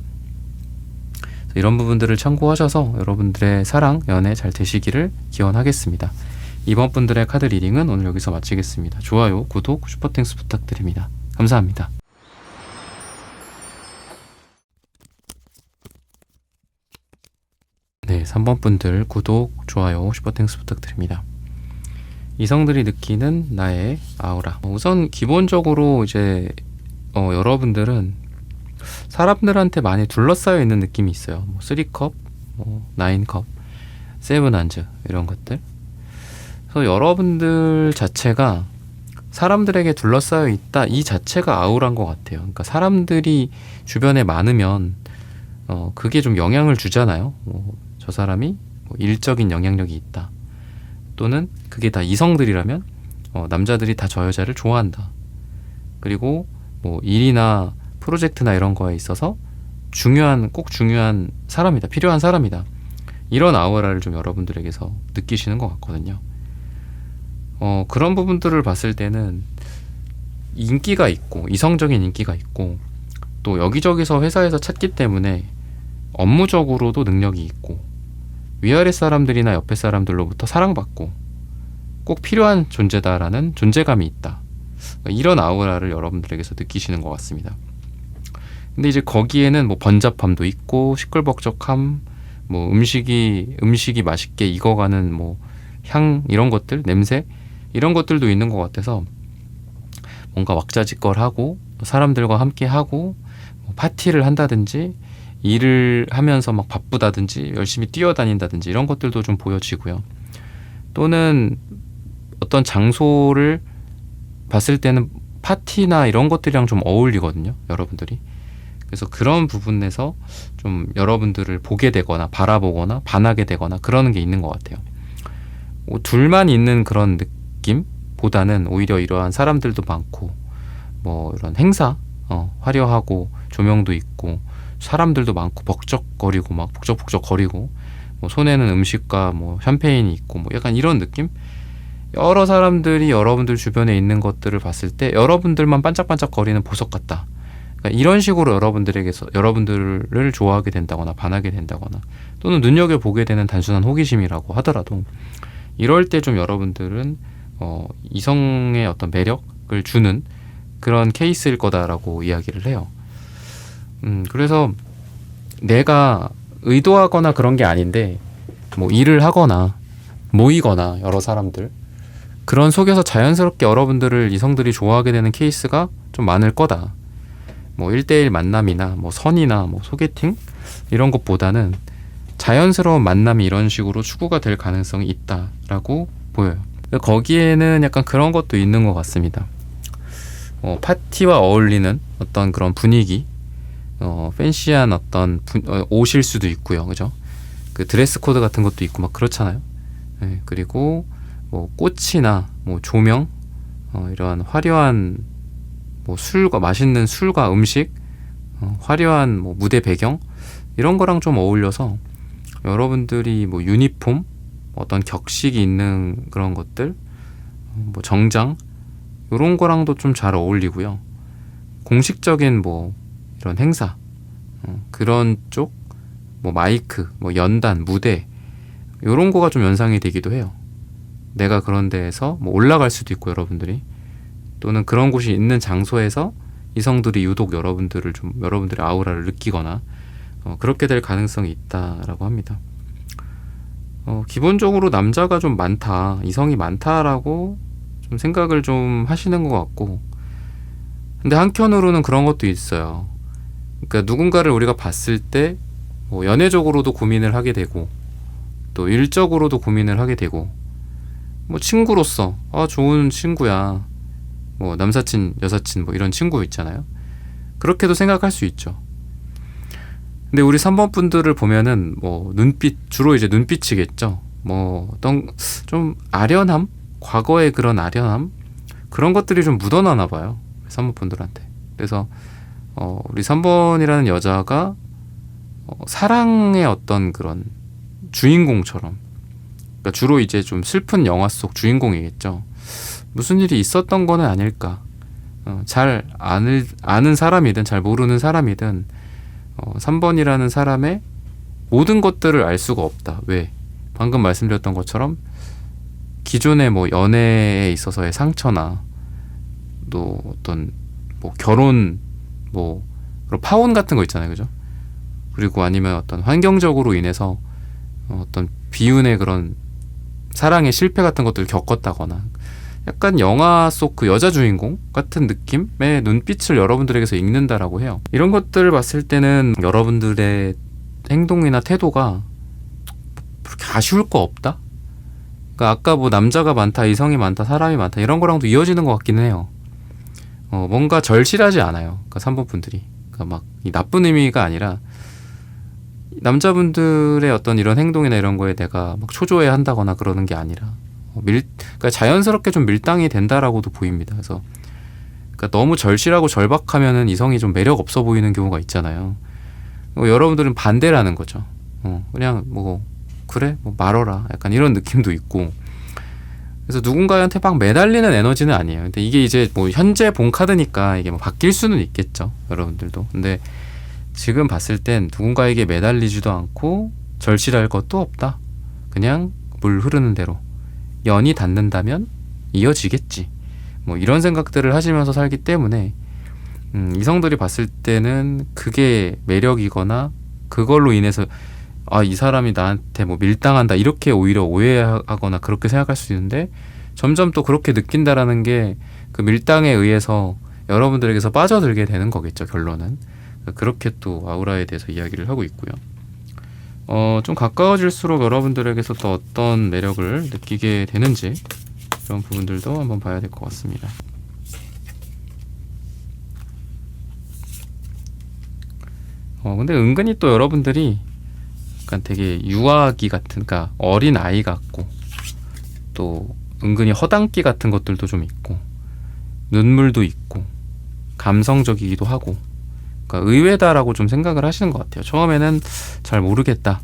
이런 부분들을 참고하셔서 여러분들의 사랑, 연애 잘 되시기를 기원하겠습니다. 이번 분들의 카드 리딩은 오늘 여기서 마치겠습니다. 좋아요, 구독, 슈퍼땡스 부탁드립니다. 감사합니다. 네, 3번 분들 구독, 좋아요, 슈퍼땡스 부탁드립니다. 이성들이 느끼는 나의 아우라. 우선 기본적으로 이제 여러분들은 사람들한테 많이 둘러싸여 있는 느낌이 있어요. 뭐 3컵, 뭐 9컵, 7한즈 이런 것들. 그래서 여러분들 자체가 사람들에게 둘러싸여 있다, 이 자체가 아우라인 것 같아요. 그러니까 사람들이 주변에 많으면 그게 좀 영향을 주잖아요. 저 사람이 뭐 일적인 영향력이 있다, 또는 그게 다 이성들이라면 남자들이 다 저 여자를 좋아한다, 그리고 뭐 일이나 프로젝트나 이런 거에 있어서 꼭 중요한 사람이다, 필요한 사람이다, 이런 아우라를 좀 여러분들에게서 느끼시는 것 같거든요. 그런 부분들을 봤을 때는 인기가 있고, 이성적인 인기가 있고, 또 여기저기서 회사에서 찾기 때문에 업무적으로도 능력이 있고, 위아래 사람들이나 옆에 사람들로부터 사랑받고 꼭 필요한 존재다라는 존재감이 있다, 이런 아우라를 여러분들에게서 느끼시는 것 같습니다. 근데 이제 거기에는 뭐 번잡함도 있고 시끌벅적함, 뭐 음식이 맛있게 익어가는 뭐 향, 이런 것들, 냄새, 이런 것들도 있는 것 같아서 뭔가 왁자지껄하고 사람들과 함께 하고 뭐 파티를 한다든지 일을 하면서 막 바쁘다든지 열심히 뛰어다닌다든지 이런 것들도 좀 보여지고요. 또는 어떤 장소를 봤을 때는 파티나 이런 것들이랑 좀 어울리거든요, 여러분들이. 그래서 그런 부분에서 좀 여러분들을 보게 되거나 바라보거나 반하게 되거나 그러는 게 있는 것 같아요. 둘만 있는 그런 느낌보다는 오히려 이러한 사람들도 많고, 뭐 이런 행사, 화려하고 조명도 있고 사람들도 많고 벅적거리고 막 북적북적거리고 뭐 손에는 음식과 뭐 샴페인이 있고 뭐 약간 이런 느낌? 여러 사람들이 여러분들 주변에 있는 것들을 봤을 때 여러분들만 반짝반짝거리는 보석 같다. 그러니까 이런 식으로 여러분들에게서 여러분들을 좋아하게 된다거나 반하게 된다거나 또는 눈여겨보게 되는 단순한 호기심이라고 하더라도 이럴 때 좀 여러분들은 이성의 어떤 매력을 주는 그런 케이스일 거다라고 이야기를 해요. 그래서 내가 의도하거나 그런 게 아닌데 뭐 일을 하거나 모이거나 여러 사람들 그런 속에서 자연스럽게 여러분들을 이성들이 좋아하게 되는 케이스가 좀 많을 거다. 뭐 1대1 만남이나 뭐 선이나 뭐 소개팅 이런 것보다는 자연스러운 만남이 이런 식으로 추구가 될 가능성이 있다라고 보여요. 거기에는 약간 그런 것도 있는 것 같습니다. 파티와 어울리는 어떤 그런 분위기, 팬시한 어떤 옷일 수도 있고요, 그죠? 그 드레스 코드 같은 것도 있고 막 그렇잖아요. 네, 그리고 뭐 꽃이나 뭐 조명, 이러한 화려한 뭐 술과 맛있는 술과 음식, 화려한 뭐 무대 배경 이런 거랑 좀 어울려서 여러분들이 뭐 유니폼, 어떤 격식이 있는 그런 것들, 뭐 정장 이런 거랑도 좀 잘 어울리고요. 공식적인 뭐 이런 행사, 그런 쪽, 뭐 마이크, 뭐 연단, 무대 이런 거가 좀 연상이 되기도 해요. 내가 그런 데에서 뭐 올라갈 수도 있고 여러분들이 또는 그런 곳이 있는 장소에서 이성들이 유독 여러분들의 아우라를 느끼거나 그렇게 될 가능성이 있다라고 합니다. 기본적으로 남자가 좀 많다, 이성이 많다라고 좀 생각을 좀 하시는 것 같고, 근데 한편으로는 그런 것도 있어요. 그러니까 누군가를 우리가 봤을 때 뭐 연애적으로도 고민을 하게 되고 또 일적으로도 고민을 하게 되고 뭐 친구로서 좋은 친구야, 뭐 남사친 여사친 뭐 이런 친구 있잖아요. 그렇게도 생각할 수 있죠. 근데 우리 3번 분들을 보면은 뭐 눈빛, 주로 이제 눈빛이겠죠. 뭐 어떤 좀 아련함, 과거의 그런 아련함 그런 것들이 좀 묻어나나 봐요, 3번 분들한테. 그래서 우리 3번이라는 여자가 사랑의 어떤 그런 주인공처럼, 그러니까 주로 이제 좀 슬픈 영화 속 주인공이겠죠. 무슨 일이 있었던 거는 아닐까. 잘 아는 사람이든 잘 모르는 사람이든 3번이라는 사람의 모든 것들을 알 수가 없다. 왜? 방금 말씀드렸던 것처럼 기존의 뭐 연애에 있어서의 상처나 또 어떤 뭐 결혼 뭐 그런 파혼 같은 거 있잖아요, 그죠? 그리고 아니면 어떤 환경적으로 인해서 어떤 비운의 그런 사랑의 실패 같은 것들을 겪었다거나 약간 영화 속 그 여자 주인공 같은 느낌의 눈빛을 여러분들에게서 읽는다라고 해요. 이런 것들을 봤을 때는 여러분들의 행동이나 태도가 그렇게 아쉬울 거 없다? 그러니까 아까 뭐 남자가 많다, 이성이 많다, 사람이 많다 이런 거랑도 이어지는 것 같기는 해요. 뭔가 절실하지 않아요. 그러니까 3번 분들이. 그러니까 막 이 나쁜 의미가 아니라 남자분들의 어떤 이런 행동이나 이런 거에 내가 막 초조해 한다거나 그러는 게 아니라 그러니까 자연스럽게 좀 밀당이 된다라고도 보입니다. 그래서 그러니까 너무 절실하고 절박하면은 이성이 좀 매력 없어 보이는 경우가 있잖아요. 여러분들은 반대라는 거죠. 그냥 뭐 그래 뭐 말어라 약간 이런 느낌도 있고, 그래서 누군가한테 막 매달리는 에너지는 아니에요. 근데 이게 이제 뭐 현재 본 카드니까 이게 뭐 바뀔 수는 있겠죠, 여러분들도. 근데 지금 봤을 땐 누군가에게 매달리지도 않고 절실할 것도 없다. 그냥 물 흐르는 대로 연이 닿는다면 이어지겠지. 뭐 이런 생각들을 하시면서 살기 때문에 이성들이 봤을 때는 그게 매력이거나 그걸로 인해서 이 사람이 나한테 뭐 밀당한다 이렇게 오히려 오해하거나 그렇게 생각할 수 있는데, 점점 또 그렇게 느낀다라는 게 그 밀당에 의해서 여러분들에게서 빠져들게 되는 거겠죠, 결론은. 그렇게 또 아우라에 대해서 이야기를 하고 있고요. 좀 가까워질수록 여러분들에게서 또 어떤 매력을 느끼게 되는지 그런 부분들도 한번 봐야 될 것 같습니다. 근데 은근히 또 여러분들이 약간 되게 유아기 같은, 그러니까 어린 아이 같고 또 은근히 허당기 같은 것들도 좀 있고 눈물도 있고 감성적이기도 하고, 그러니까 의외다라고 좀 생각을 하시는 것 같아요. 처음에는 잘 모르겠다.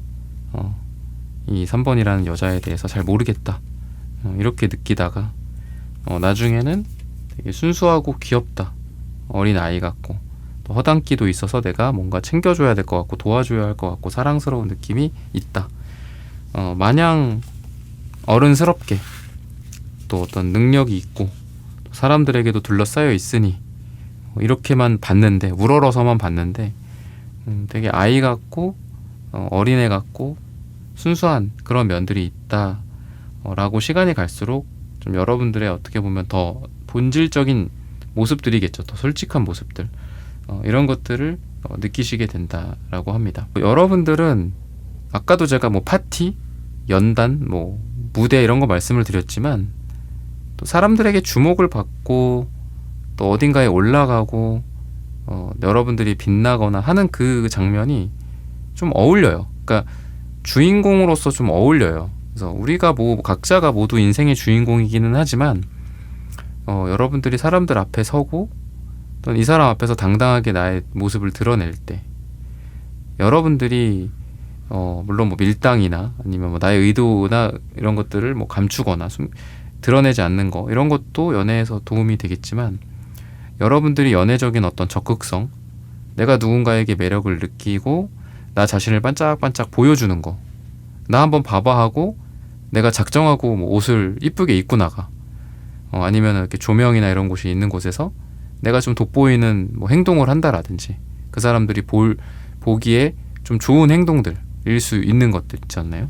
이 3번이라는 여자에 대해서 잘 모르겠다, 이렇게 느끼다가 나중에는 되게 순수하고 귀엽다, 어린 아이 같고 또 허당끼도 있어서 내가 뭔가 챙겨줘야 될 것 같고 도와줘야 할 것 같고 사랑스러운 느낌이 있다. 마냥 어른스럽게 또 어떤 능력이 있고 또 사람들에게도 둘러싸여 있으니 이렇게만 봤는데, 우러러서만 봤는데 되게 아이 같고 어린애 같고 순수한 그런 면들이 있다 라고 시간이 갈수록 좀 여러분들의 어떻게 보면 더 본질적인 모습들이겠죠. 더 솔직한 모습들, 이런 것들을 느끼시게 된다라고 합니다. 여러분들은 아까도 제가 뭐 파티, 연단, 뭐 무대 이런 거 말씀을 드렸지만 또 사람들에게 주목을 받고 또 어딘가에 올라가고 여러분들이 빛나거나 하는 그 장면이 좀 어울려요. 그러니까 주인공으로서 좀 어울려요. 그래서 우리가 뭐 각자가 모두 인생의 주인공이기는 하지만 여러분들이 사람들 앞에 서고 또는 이 사람 앞에서 당당하게 나의 모습을 드러낼 때 여러분들이 물론 뭐 밀당이나 아니면 뭐 나의 의도나 이런 것들을 뭐 감추거나 드러내지 않는 거, 이런 것도 연애에서 도움이 되겠지만 여러분들이 연애적인 어떤 적극성, 내가 누군가에게 매력을 느끼고 나 자신을 반짝반짝 보여주는 거, 나 한번 봐봐 하고 내가 작정하고 뭐 옷을 이쁘게 입고 나가, 아니면 이렇게 조명이나 이런 곳이 있는 곳에서 내가 좀 돋보이는 뭐 행동을 한다라든지, 그 사람들이 보기에 좀 좋은 행동들일 수 있는 것들 있지 않나요?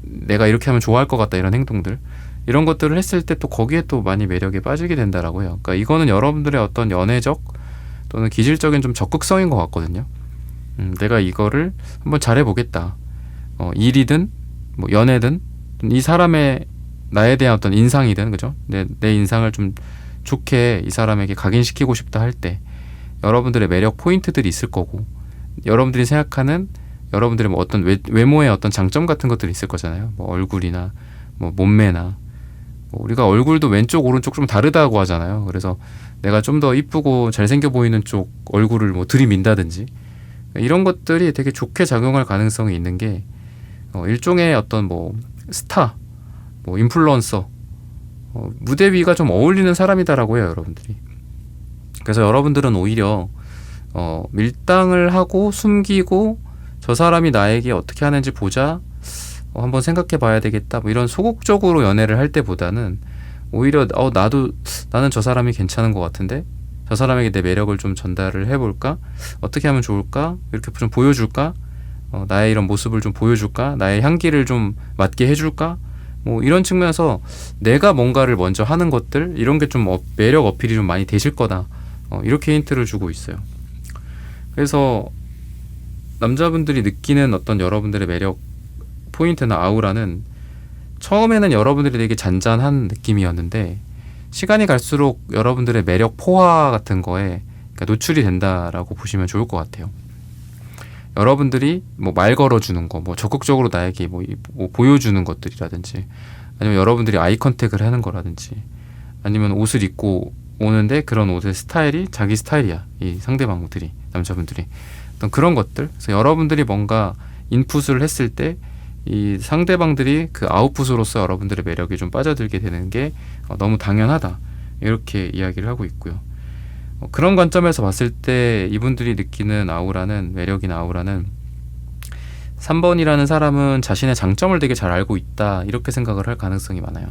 내가 이렇게 하면 좋아할 것 같다, 이런 행동들, 이런 것들을 했을 때 또 거기에 또 많이 매력에 빠지게 된다라고 해요. 그러니까 이거는 여러분들의 어떤 연애적 또는 기질적인 좀 적극성인 것 같거든요. 내가 이거를 한번 잘해보겠다. 일이든 뭐 연애든 이 사람의 나에 대한 어떤 인상이든, 그죠? 내 인상을 좀 좋게 이 사람에게 각인시키고 싶다 할 때 여러분들의 매력 포인트들이 있을 거고, 여러분들이 생각하는 여러분들의 뭐 어떤 외모의 어떤 장점 같은 것들이 있을 거잖아요. 뭐 얼굴이나 뭐 몸매나, 뭐 우리가 얼굴도 왼쪽 오른쪽 좀 다르다고 하잖아요. 그래서 내가 좀 더 이쁘고 잘생겨 보이는 쪽 얼굴을 뭐 들이민다든지, 이런 것들이 되게 좋게 작용할 가능성이 있는 게 일종의 어떤 뭐 스타, 뭐 인플루언서, 무대 위가 좀 어울리는 사람이다라고 해요, 여러분들이. 그래서 여러분들은 오히려 밀당을 하고 숨기고 저 사람이 나에게 어떻게 하는지 보자, 한번 생각해 봐야 되겠다, 뭐 이런 소극적으로 연애를 할 때보다는 오히려 나는 저 사람이 괜찮은 것 같은데 저 사람에게 내 매력을 좀 전달을 해볼까, 어떻게 하면 좋을까, 이렇게 좀 보여줄까, 나의 이런 모습을 좀 보여줄까, 나의 향기를 좀 맡게 해줄까, 뭐 이런 측면에서 내가 뭔가를 먼저 하는 것들, 이런 게 좀 매력 어필이 좀 많이 되실 거다, 이렇게 힌트를 주고 있어요. 그래서 남자분들이 느끼는 어떤 여러분들의 매력 포인트나 아우라는 처음에는 여러분들이 되게 잔잔한 느낌이었는데 시간이 갈수록 여러분들의 매력 포화 같은 거에 노출이 된다라고 보시면 좋을 것 같아요. 여러분들이 뭐 말 걸어주는 거, 뭐 적극적으로 나에게 뭐 보여주는 것들이라든지, 아니면 여러분들이 아이 컨택을 하는 거라든지, 아니면 옷을 입고 오는데 그런 옷의 스타일이 자기 스타일이야, 이 상대방들이, 남자분들이 어떤 그런 것들. 그래서 여러분들이 뭔가 인풋을 했을 때 이 상대방들이 그 아웃풋으로서 여러분들의 매력이 좀 빠져들게 되는 게 너무 당연하다, 이렇게 이야기를 하고 있고요. 그런 관점에서 봤을 때 이분들이 느끼는 아우라는, 매력이나 아우라는 3번이라는 사람은 자신의 장점을 되게 잘 알고 있다, 이렇게 생각을 할 가능성이 많아요.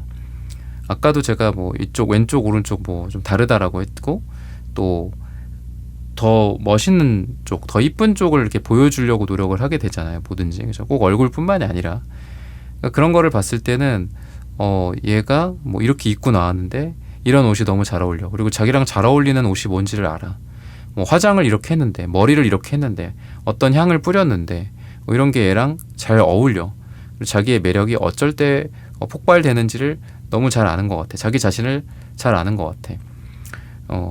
아까도 제가 뭐 이쪽 왼쪽 오른쪽 뭐 좀 다르다라고 했고, 또 더 멋있는 쪽, 더 이쁜 쪽을 이렇게 보여주려고 노력을 하게 되잖아요, 뭐든지. 그죠? 꼭 얼굴뿐만이 아니라. 그러니까 그런 거를 봤을 때는 얘가 뭐 이렇게 입고 나왔는데 이런 옷이 너무 잘 어울려. 그리고 자기랑 잘 어울리는 옷이 뭔지를 알아. 뭐 화장을 이렇게 했는데, 머리를 이렇게 했는데, 어떤 향을 뿌렸는데, 뭐 이런 게 얘랑 잘 어울려. 그리고 자기의 매력이 어쩔 때 폭발되는지를 너무 잘 아는 것 같아. 자기 자신을 잘 아는 것 같아.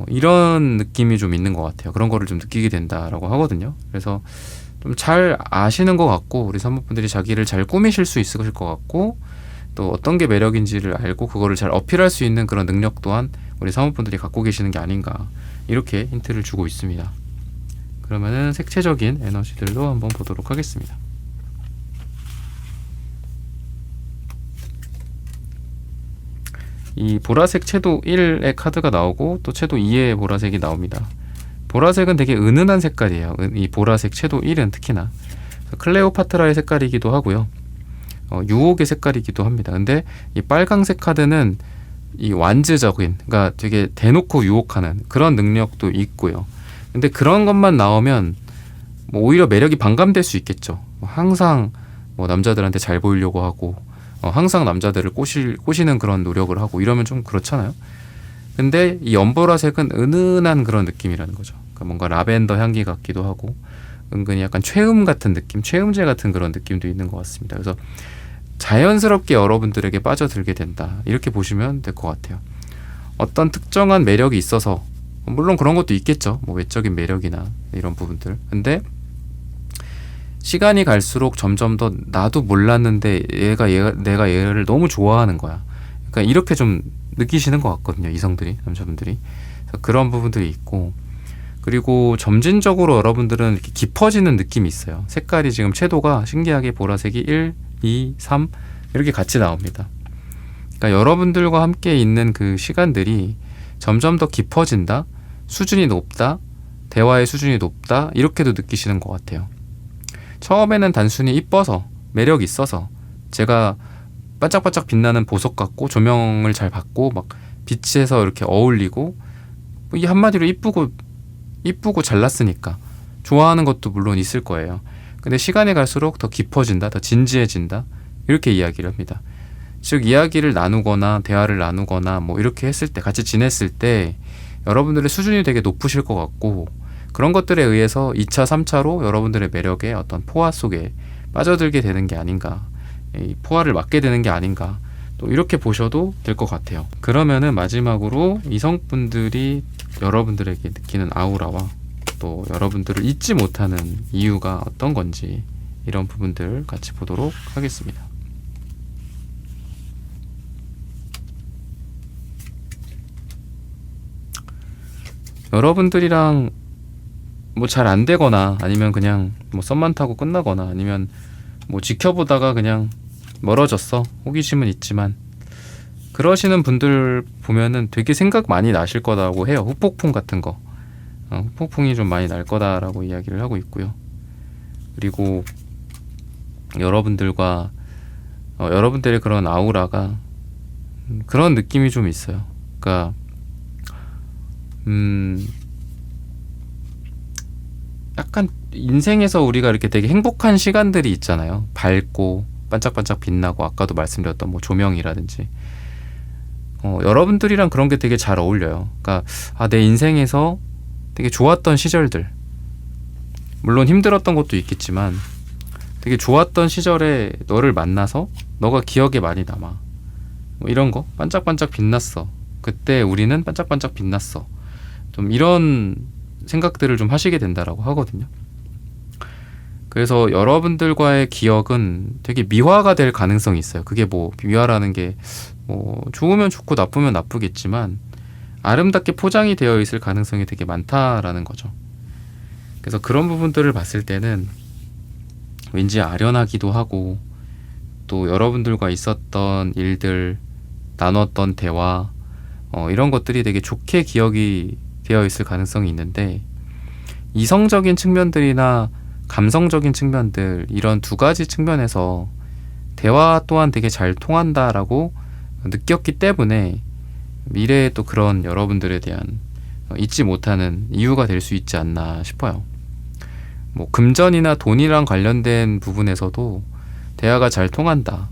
이런 느낌이 좀 있는 것 같아요. 그런 거를 좀 느끼게 된다라고 하거든요. 그래서 좀 잘 아시는 것 같고, 우리 사모분들이 자기를 잘 꾸미실 수 있을 것 같고, 또 어떤 게 매력인지를 알고 그거를 잘 어필할 수 있는 그런 능력 또한 우리 사모분들이 갖고 계시는 게 아닌가, 이렇게 힌트를 주고 있습니다. 그러면은 색채적인 에너지들도 한번 보도록 하겠습니다. 이 보라색 채도 1의 카드가 나오고 또 채도 2의 보라색이 나옵니다. 보라색은 되게 은은한 색깔이에요. 이 보라색 채도 1은 특히나 클레오파트라의 색깔이기도 하고요. 유혹의 색깔이기도 합니다. 근데 이 빨강색 카드는 이 완즈적인, 그러니까 되게 대놓고 유혹하는 그런 능력도 있고요. 근데 그런 것만 나오면 뭐 오히려 매력이 반감될 수 있겠죠. 항상 뭐 남자들한테 잘 보이려고 하고 항상 남자들을 꼬시는 그런 노력을 하고 이러면 좀 그렇잖아요. 근데 이 연보라색은 은은한 그런 느낌이라는 거죠. 그러니까 뭔가 라벤더 향기 같기도 하고 은근히 약간 최음 같은 느낌, 최음제 같은 그런 느낌도 있는 것 같습니다. 그래서 자연스럽게 여러분들에게 빠져들게 된다, 이렇게 보시면 될 것 같아요. 어떤 특정한 매력이 있어서, 물론 그런 것도 있겠죠. 뭐 외적인 매력이나 이런 부분들. 근데 시간이 갈수록 점점 더 나도 몰랐는데 내가 얘를 너무 좋아하는 거야. 그러니까 이렇게 좀 느끼시는 것 같거든요, 이성들이, 남자분들이. 그래서 그런 부분들이 있고, 그리고 점진적으로 여러분들은 이렇게 깊어지는 느낌이 있어요. 색깔이 지금 채도가 신기하게 보라색이 1, 2, 3 이렇게 같이 나옵니다. 그러니까 여러분들과 함께 있는 그 시간들이 점점 더 깊어진다, 수준이 높다, 대화의 수준이 높다, 이렇게도 느끼시는 것 같아요. 처음에는 단순히 이뻐서, 매력이 있어서, 제가 반짝반짝 빛나는 보석 같고 조명을 잘 받고 막 빛에서 이렇게 어울리고, 이 한마디로 이쁘고 잘났으니까 좋아하는 것도 물론 있을 거예요. 근데 시간이 갈수록 더 깊어진다, 더 진지해진다, 이렇게 이야기를 합니다. 즉 이야기를 나누거나 대화를 나누거나 뭐 이렇게 했을 때, 같이 지냈을 때 여러분들의 수준이 되게 높으실 것 같고, 그런 것들에 의해서 2차, 3차로 여러분들의 매력의 어떤 포화 속에 빠져들게 되는 게 아닌가, 이 포화를 맞게 되는 게 아닌가, 또 이렇게 보셔도 될 것 같아요. 그러면은 마지막으로 이성분들이 여러분들에게 느끼는 아우라와 또 여러분들을 잊지 못하는 이유가 어떤 건지, 이런 부분들 같이 보도록 하겠습니다. 여러분들이랑 뭐 잘 안 되거나, 아니면 그냥 뭐 썸만 타고 끝나거나, 아니면 뭐 지켜보다가 그냥 멀어졌어, 호기심은 있지만, 그러시는 분들 보면은 되게 생각 많이 나실 거다고 해요. 후폭풍 같은 거, 후폭풍이 좀 많이 날 거다라고 이야기를 하고 있고요. 그리고 여러분들과 여러분들의 그런 아우라가 그런 느낌이 좀 있어요. 그러니까 약간 인생에서 우리가 이렇게 되게 행복한 시간들이 있잖아요. 밝고 반짝반짝 빛나고, 아까도 말씀드렸던 뭐 조명이라든지, 여러분들이랑 그런 게 되게 잘 어울려요. 그러니까 내 인생에서 되게 좋았던 시절들, 물론 힘들었던 것도 있겠지만 되게 좋았던 시절에 너를 만나서 너가 기억에 많이 남아, 뭐 이런 거, 반짝반짝 빛났어, 그때 우리는 반짝반짝 빛났어, 좀 이런 생각들을 좀 하시게 된다라고 하거든요. 그래서 여러분들과의 기억은 되게 미화가 될 가능성이 있어요. 그게 뭐 미화라는 게 뭐 좋으면 좋고 나쁘면 나쁘겠지만 아름답게 포장이 되어 있을 가능성이 되게 많다라는 거죠. 그래서 그런 부분들을 봤을 때는 왠지 아련하기도 하고, 또 여러분들과 있었던 일들, 나눴던 대화, 이런 것들이 되게 좋게 기억이 되어 있을 가능성이 있는데, 이성적인 측면들이나 감성적인 측면들, 이런 두 가지 측면에서 대화 또한 되게 잘 통한다라고 느꼈기 때문에 미래에 또 그런 여러분들에 대한 잊지 못하는 이유가 될 수 있지 않나 싶어요. 뭐 금전이나 돈이랑 관련된 부분에서도 대화가 잘 통한다,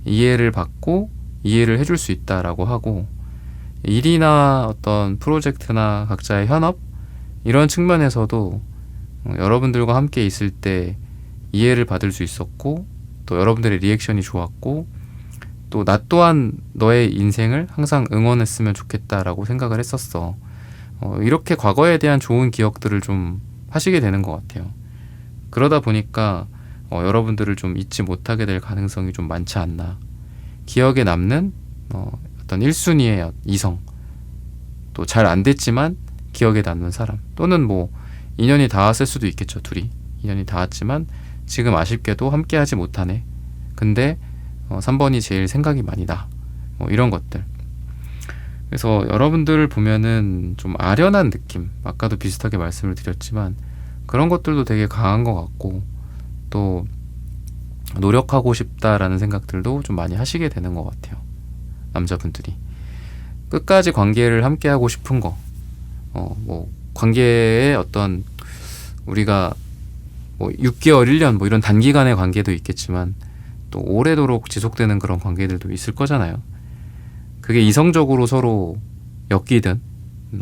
이해를 받고 이해를 해줄 수 있다라고 하고, 일이나 어떤 프로젝트나 각자의 현업, 이런 측면에서도 여러분들과 함께 있을 때 이해를 받을 수 있었고, 또 여러분들의 리액션이 좋았고, 또 나 또한 너의 인생을 항상 응원했으면 좋겠다라고 생각을 했었어. 이렇게 과거에 대한 좋은 기억들을 좀 하시게 되는 것 같아요. 그러다 보니까 여러분들을 좀 잊지 못하게 될 가능성이 좀 많지 않나. 기억에 남는 어떤 1순위의 이성, 또 잘 안 됐지만 기억에 남는 사람, 또는 뭐 인연이 닿았을 수도 있겠죠. 둘이 인연이 닿았지만 지금 아쉽게도 함께하지 못하네. 근데 3번이 제일 생각이 많이 나. 이런 것들. 그래서 여러분들 보면은 좀 아련한 느낌, 아까도 비슷하게 말씀을 드렸지만 그런 것들도 되게 강한 것 같고, 또 노력하고 싶다라는 생각들도 좀 많이 하시게 되는 것 같아요. 남자분들이 끝까지 관계를 함께 하고 싶은 거, 뭐 관계의 어떤, 우리가 뭐 6개월, 1년 뭐 이런 단기간의 관계도 있겠지만 또 오래도록 지속되는 그런 관계들도 있을 거잖아요. 그게 이성적으로 서로 엮이든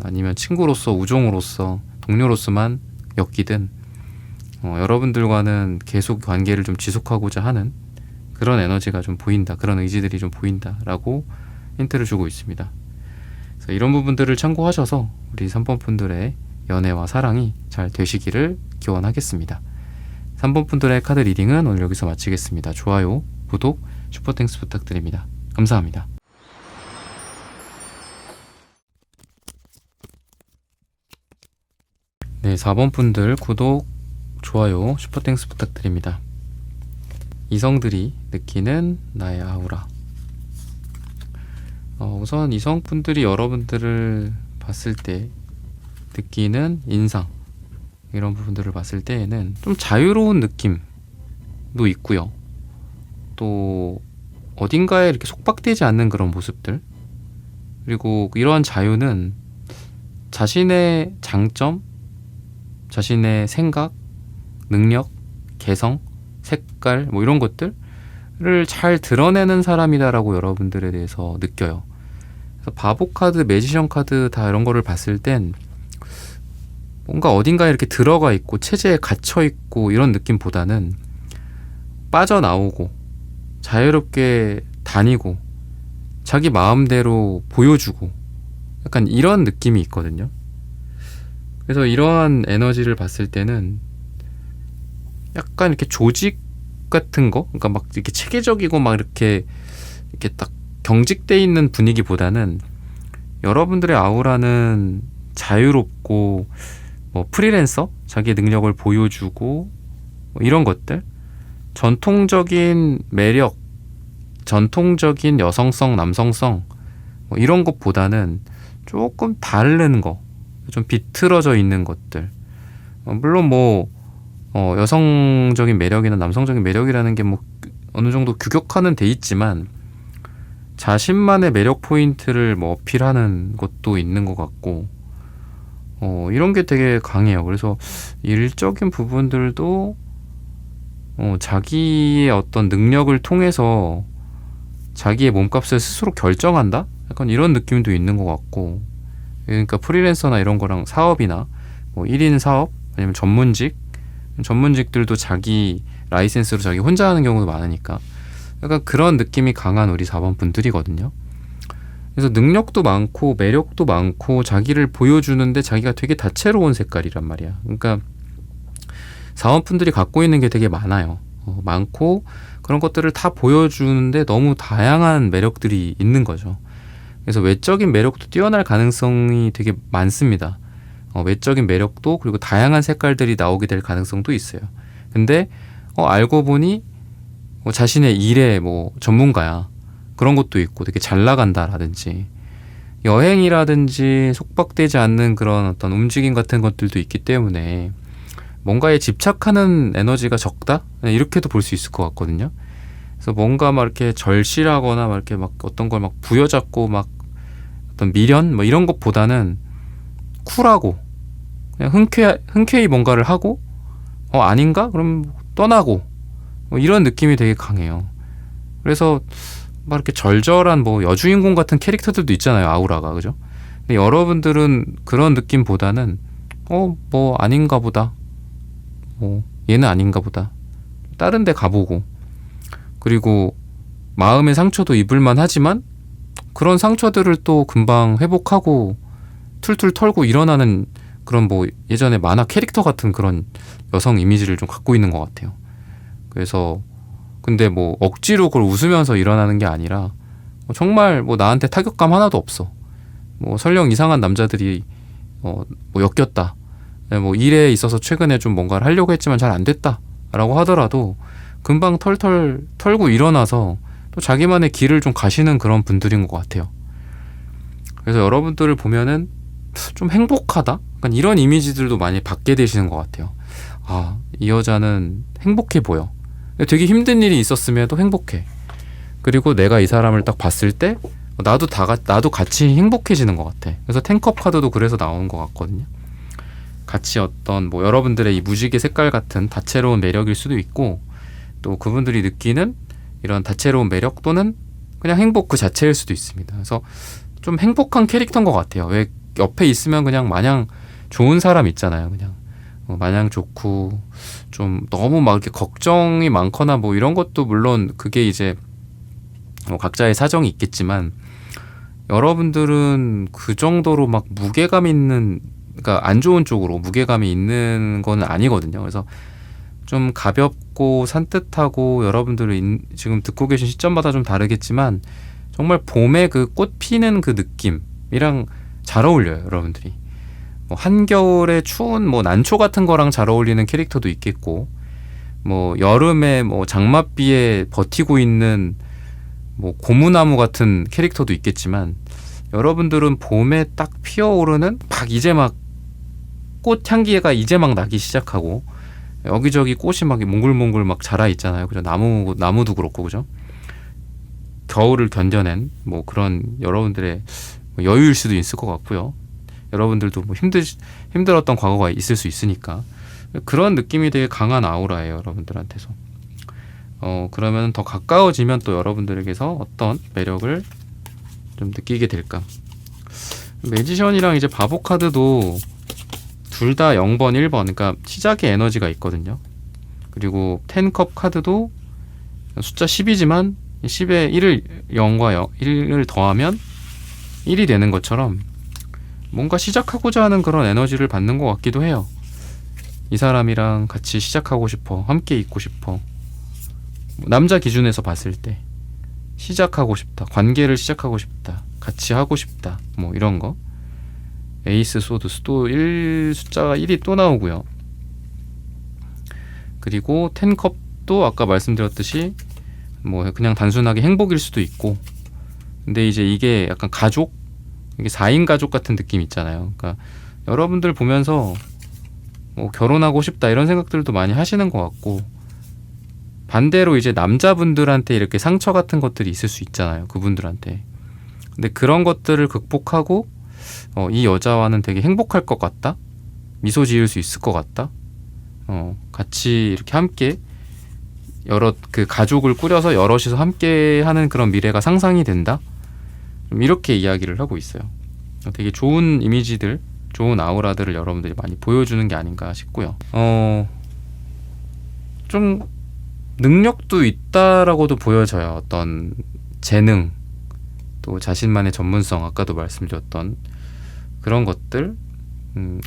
아니면 친구로서, 우종으로서, 동료로서만 엮이든 여러분들과는 계속 관계를 좀 지속하고자 하는 그런 에너지가 좀 보인다, 그런 의지들이 좀 보인다라고 힌트를 주고 있습니다. 그래서 이런 부분들을 참고하셔서 우리 3번 분들의 연애와 사랑이 잘 되시기를 기원하겠습니다. 3번 분들의 카드 리딩은 오늘 여기서 마치겠습니다. 좋아요, 구독, 슈퍼땡스 부탁드립니다. 감사합니다. 네, 4번 분들 구독, 좋아요, 슈퍼땡스 부탁드립니다. 이성들이 느끼는 나의 아우라. 우선 이성분들이 여러분들을 봤을 때 느끼는 인상, 이런 부분들을 봤을 때에는 좀 자유로운 느낌도 있고요. 또 어딘가에 이렇게 속박되지 않는 그런 모습들, 그리고 이러한 자유는 자신의 장점, 자신의 생각, 능력, 개성, 색깔 뭐 이런 것들을 잘 드러내는 사람이다라고 여러분들에 대해서 느껴요. 그래서 바보 카드, 매지션 카드 다 이런 거를 봤을 땐 뭔가 어딘가에 이렇게 들어가 있고 체제에 갇혀 있고 이런 느낌보다는 빠져나오고 자유롭게 다니고 자기 마음대로 보여주고 약간 이런 느낌이 있거든요. 그래서 이러한 에너지를 봤을 때는 약간 이렇게 조직 같은 거, 그러니까 막 이렇게 체계적이고 막 이렇게 딱 경직돼 있는 분위기보다는 여러분들의 아우라는 자유롭고 뭐 프리랜서, 자기 능력을 보여주고 뭐 이런 것들, 전통적인 매력, 전통적인 여성성, 남성성 뭐 이런 것보다는 조금 다른 거, 좀 비틀어져 있는 것들. 물론 뭐 여성적인 매력이나 남성적인 매력이라는 게 뭐 어느 정도 규격화는 돼 있지만 자신만의 매력 포인트를 뭐 어필하는 것도 있는 것 같고, 이런 게 되게 강해요. 그래서 일적인 부분들도 자기의 어떤 능력을 통해서 자기의 몸값을 스스로 결정한다? 약간 이런 느낌도 있는 것 같고, 그러니까 프리랜서나 이런 거랑 사업이나 뭐 1인 사업 아니면 전문직들도 자기 라이센스로 자기 혼자 하는 경우도 많으니까 약간 그런 느낌이 강한 우리 4번 분들이거든요. 그래서 능력도 많고 매력도 많고 자기를 보여주는데 자기가 되게 다채로운 색깔이란 말이야. 그러니까 4번 분들이 갖고 있는 게 되게 많아요. 많고 그런 것들을 다 보여주는데 너무 다양한 매력들이 있는 거죠. 그래서 외적인 매력도 뛰어날 가능성이 되게 많습니다. 외적인 매력도, 그리고 다양한 색깔들이 나오게 될 가능성도 있어요. 근데 알고 보니 자신의 일의 뭐 전문가야, 그런 것도 있고 되게 잘 나간다라든지, 여행이라든지 속박되지 않는 그런 어떤 움직임 같은 것들도 있기 때문에 뭔가에 집착하는 에너지가 적다? 이렇게도 볼 수 있을 것 같거든요. 그래서 뭔가 막 이렇게 절실하거나 막 이렇게 막 어떤 걸 막 부여잡고 막 어떤 미련 뭐 이런 것보다는 쿨하고 그냥 흔쾌히 뭔가를 하고 아닌가? 그럼 떠나고 뭐 이런 느낌이 되게 강해요. 그래서 막 이렇게 절절한 뭐 여주인공 같은 캐릭터들도 있잖아요, 아우라가. 그죠? 근데 여러분들은 그런 느낌보다는 뭐 아닌가 보다, 뭐 얘는 아닌가 보다, 다른 데 가보고, 그리고 마음의 상처도 입을만 하지만 그런 상처들을 또 금방 회복하고 툴툴 털고 일어나는 그런 뭐 예전에 만화 캐릭터 같은 그런 여성 이미지를 좀 갖고 있는 것 같아요. 그래서 근데 뭐 억지로 그걸 웃으면서 일어나는 게 아니라 정말 뭐 나한테 타격감 하나도 없어. 뭐 설령 이상한 남자들이 뭐 엮였다, 뭐 일에 있어서 최근에 좀 뭔가를 하려고 했지만 잘 안 됐다 라고 하더라도 금방 털털 털고 일어나서 또 자기만의 길을 좀 가시는 그런 분들인 것 같아요. 그래서 여러분들을 보면은 좀 행복하다? 약간 이런 이미지들도 많이 받게 되시는 것 같아요. 아, 이 여자는 행복해 보여. 되게 힘든 일이 있었음에도 행복해. 그리고 내가 이 사람을 딱 봤을 때 나도 같이 행복해지는 것 같아. 그래서 텐컵 카드도 그래서 나오는 것 같거든요. 같이 어떤 뭐 여러분들의 이 무지개 색깔 같은 다채로운 매력일 수도 있고, 또 그분들이 느끼는 이런 다채로운 매력 또는 그냥 행복 그 자체일 수도 있습니다. 그래서 좀 행복한 캐릭터인 것 같아요. 왜 옆에 있으면 그냥 마냥 좋은 사람 있잖아요. 그냥 마냥 좋고 좀 너무 막 이렇게 걱정이 많거나 뭐 이런 것도 물론 그게 이제 각자의 사정이 있겠지만, 여러분들은 그 정도로 막 무게감 있는, 그러니까 안 좋은 쪽으로 무게감이 있는 건 아니거든요. 그래서 좀 가볍고 산뜻하고, 여러분들이 지금 듣고 계신 시점마다 좀 다르겠지만 정말 봄에 그 꽃 피는 그 느낌이랑 잘 어울려요. 여러분들이 뭐 한겨울에 추운 뭐 난초 같은 거랑 잘 어울리는 캐릭터도 있겠고, 뭐 여름에 뭐 장맛비에 버티고 있는 뭐 고무나무 같은 캐릭터도 있겠지만, 여러분들은 봄에 딱 피어오르는 이제 막 꽃 향기가 이제 막 나기 시작하고 여기저기 꽃이 막 몽글몽글 막 자라 있잖아요. 그죠? 나무도 그렇고, 그죠? 겨울을 견뎌낸 뭐 그런 여러분들의 여유일 수도 있을 것 같고요. 여러분들도 뭐 힘들었던 과거가 있을 수 있으니까 그런 느낌이 되게 강한 아우라예요, 여러분들한테서. 그러면 더 가까워지면 또 여러분들에게서 어떤 매력을 좀 느끼게 될까. 매지션이랑 이제 바보 카드도 둘 다 0번, 1번, 그러니까 시작의 에너지가 있거든요. 그리고 10컵 카드도 숫자 10이지만 10에 0과 1을 더하면 1이 되는 것처럼 뭔가 시작하고자 하는 그런 에너지를 받는 것 같기도 해요. 이 사람이랑 같이 시작하고 싶어, 함께 있고 싶어. 남자 기준에서 봤을 때 시작하고 싶다, 관계를 시작하고 싶다, 같이 하고 싶다, 뭐 이런 거. 에이스 소드스 또 숫자가 1이 또 나오고요. 그리고 10컵도 아까 말씀드렸듯이 뭐 그냥 단순하게 행복일 수도 있고, 근데 이제 이게 약간 가족, 이게 4인 가족 같은 느낌 있잖아요. 그러니까 여러분들 보면서 뭐 결혼하고 싶다 이런 생각들도 많이 하시는 것 같고, 반대로 이제 남자분들한테 이렇게 상처 같은 것들이 있을 수 있잖아요, 그분들한테. 근데 그런 것들을 극복하고 이 여자와는 되게 행복할 것 같다, 미소 지을 수 있을 것 같다, 같이 이렇게 함께 여러 그 가족을 꾸려서 여럿이서 함께 하는 그런 미래가 상상이 된다, 좀 이렇게 이야기를 하고 있어요. 되게 좋은 이미지들, 좋은 아우라들을 여러분들이 많이 보여주는 게 아닌가 싶고요. 좀 능력도 있다라고도 보여져요. 어떤 재능, 또 자신만의 전문성, 아까도 말씀드렸던 그런 것들,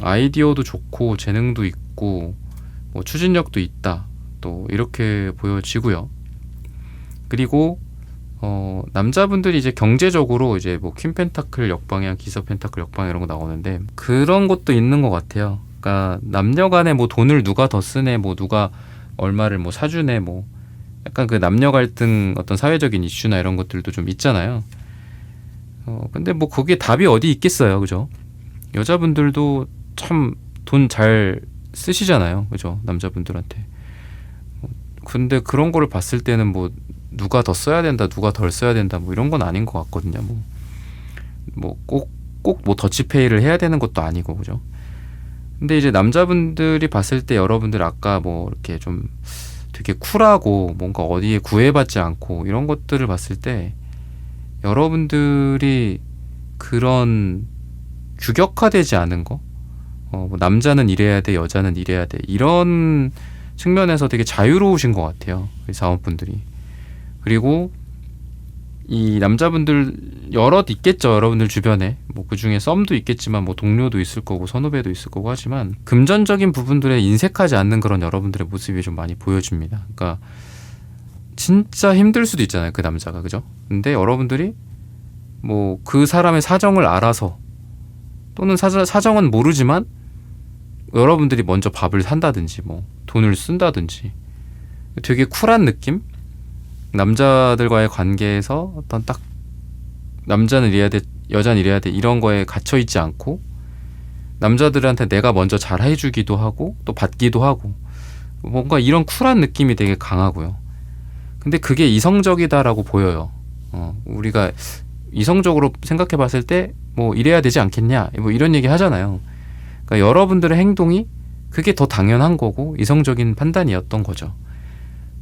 아이디어도 좋고 재능도 있고 뭐 추진력도 있다, 또 이렇게 보여지고요. 그리고 남자분들이 이제 경제적으로 이제 뭐 퀸 펜타클 역방향, 기사 펜타클 역방향 이런 거 나오는데 그런 것도 있는 것 같아요. 그러니까 남녀간에 뭐 돈을 누가 더 쓰네, 뭐 누가 얼마를 뭐 사주네, 뭐 약간 그 남녀 갈등, 어떤 사회적인 이슈나 이런 것들도 좀 있잖아요. 근데 뭐 거기에 답이 어디 있겠어요, 그죠? 여자분들도 참 돈 잘 쓰시잖아요, 그죠? 남자분들한테. 근데 그런 거를 봤을 때는 뭐 누가 더 써야 된다, 누가 덜 써야 된다, 뭐 이런 건 아닌 것 같거든요. 뭐 꼭 뭐 더치페이를 해야 되는 것도 아니고, 그죠? 근데 이제 남자분들이 봤을 때 여러분들 아까 뭐 이렇게 좀 되게 쿨하고 뭔가 어디에 구애받지 않고 이런 것들을 봤을 때 여러분들이 그런 규격화되지 않은 거, 뭐 남자는 이래야 돼, 여자는 이래야 돼, 이런 측면에서 되게 자유로우신 것 같아요, 이 사원분들이. 그리고 이 남자분들 여럿 있겠죠, 여러분들 주변에. 뭐 그중에 썸도 있겠지만 뭐 동료도 있을 거고 선후배도 있을 거고 하지만 금전적인 부분들에 인색하지 않는 그런 여러분들의 모습이 좀 많이 보여집니다. 그러니까 진짜 힘들 수도 있잖아요, 그 남자가, 그죠? 근데 여러분들이 뭐 그 사람의 사정을 알아서, 또는 사정은 모르지만 여러분들이 먼저 밥을 산다든지 뭐 돈을 쓴다든지, 되게 쿨한 느낌? 남자들과의 관계에서 어떤 딱 남자는 이래야 돼, 여자는 이래야 돼 이런 거에 갇혀 있지 않고 남자들한테 내가 먼저 잘 해주기도 하고 또 받기도 하고 뭔가 이런 쿨한 느낌이 되게 강하고요. 근데 그게 이성적이다라고 보여요. 우리가 이성적으로 생각해 봤을 때 뭐 이래야 되지 않겠냐 뭐 이런 얘기 하잖아요. 그러니까 여러분들의 행동이 그게 더 당연한 거고 이성적인 판단이었던 거죠.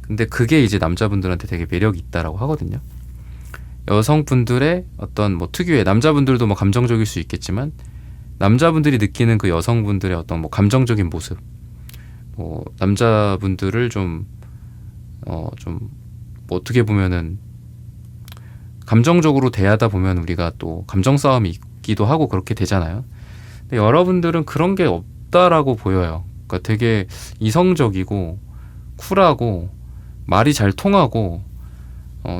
근데 그게 이제 남자분들한테 되게 매력이 있다라고 하거든요. 여성분들의 어떤 뭐 특유의, 남자분들도 뭐 감정적일 수 있겠지만 남자분들이 느끼는 그 여성분들의 어떤 뭐 감정적인 모습, 뭐 남자분들을 좀 뭐 어떻게 보면은 감정적으로 대하다 보면 우리가 또 감정 싸움이 있기도 하고 그렇게 되잖아요. 근데 여러분들은 그런 게 없다라고 보여요. 그러니까 되게 이성적이고 쿨하고 말이 잘 통하고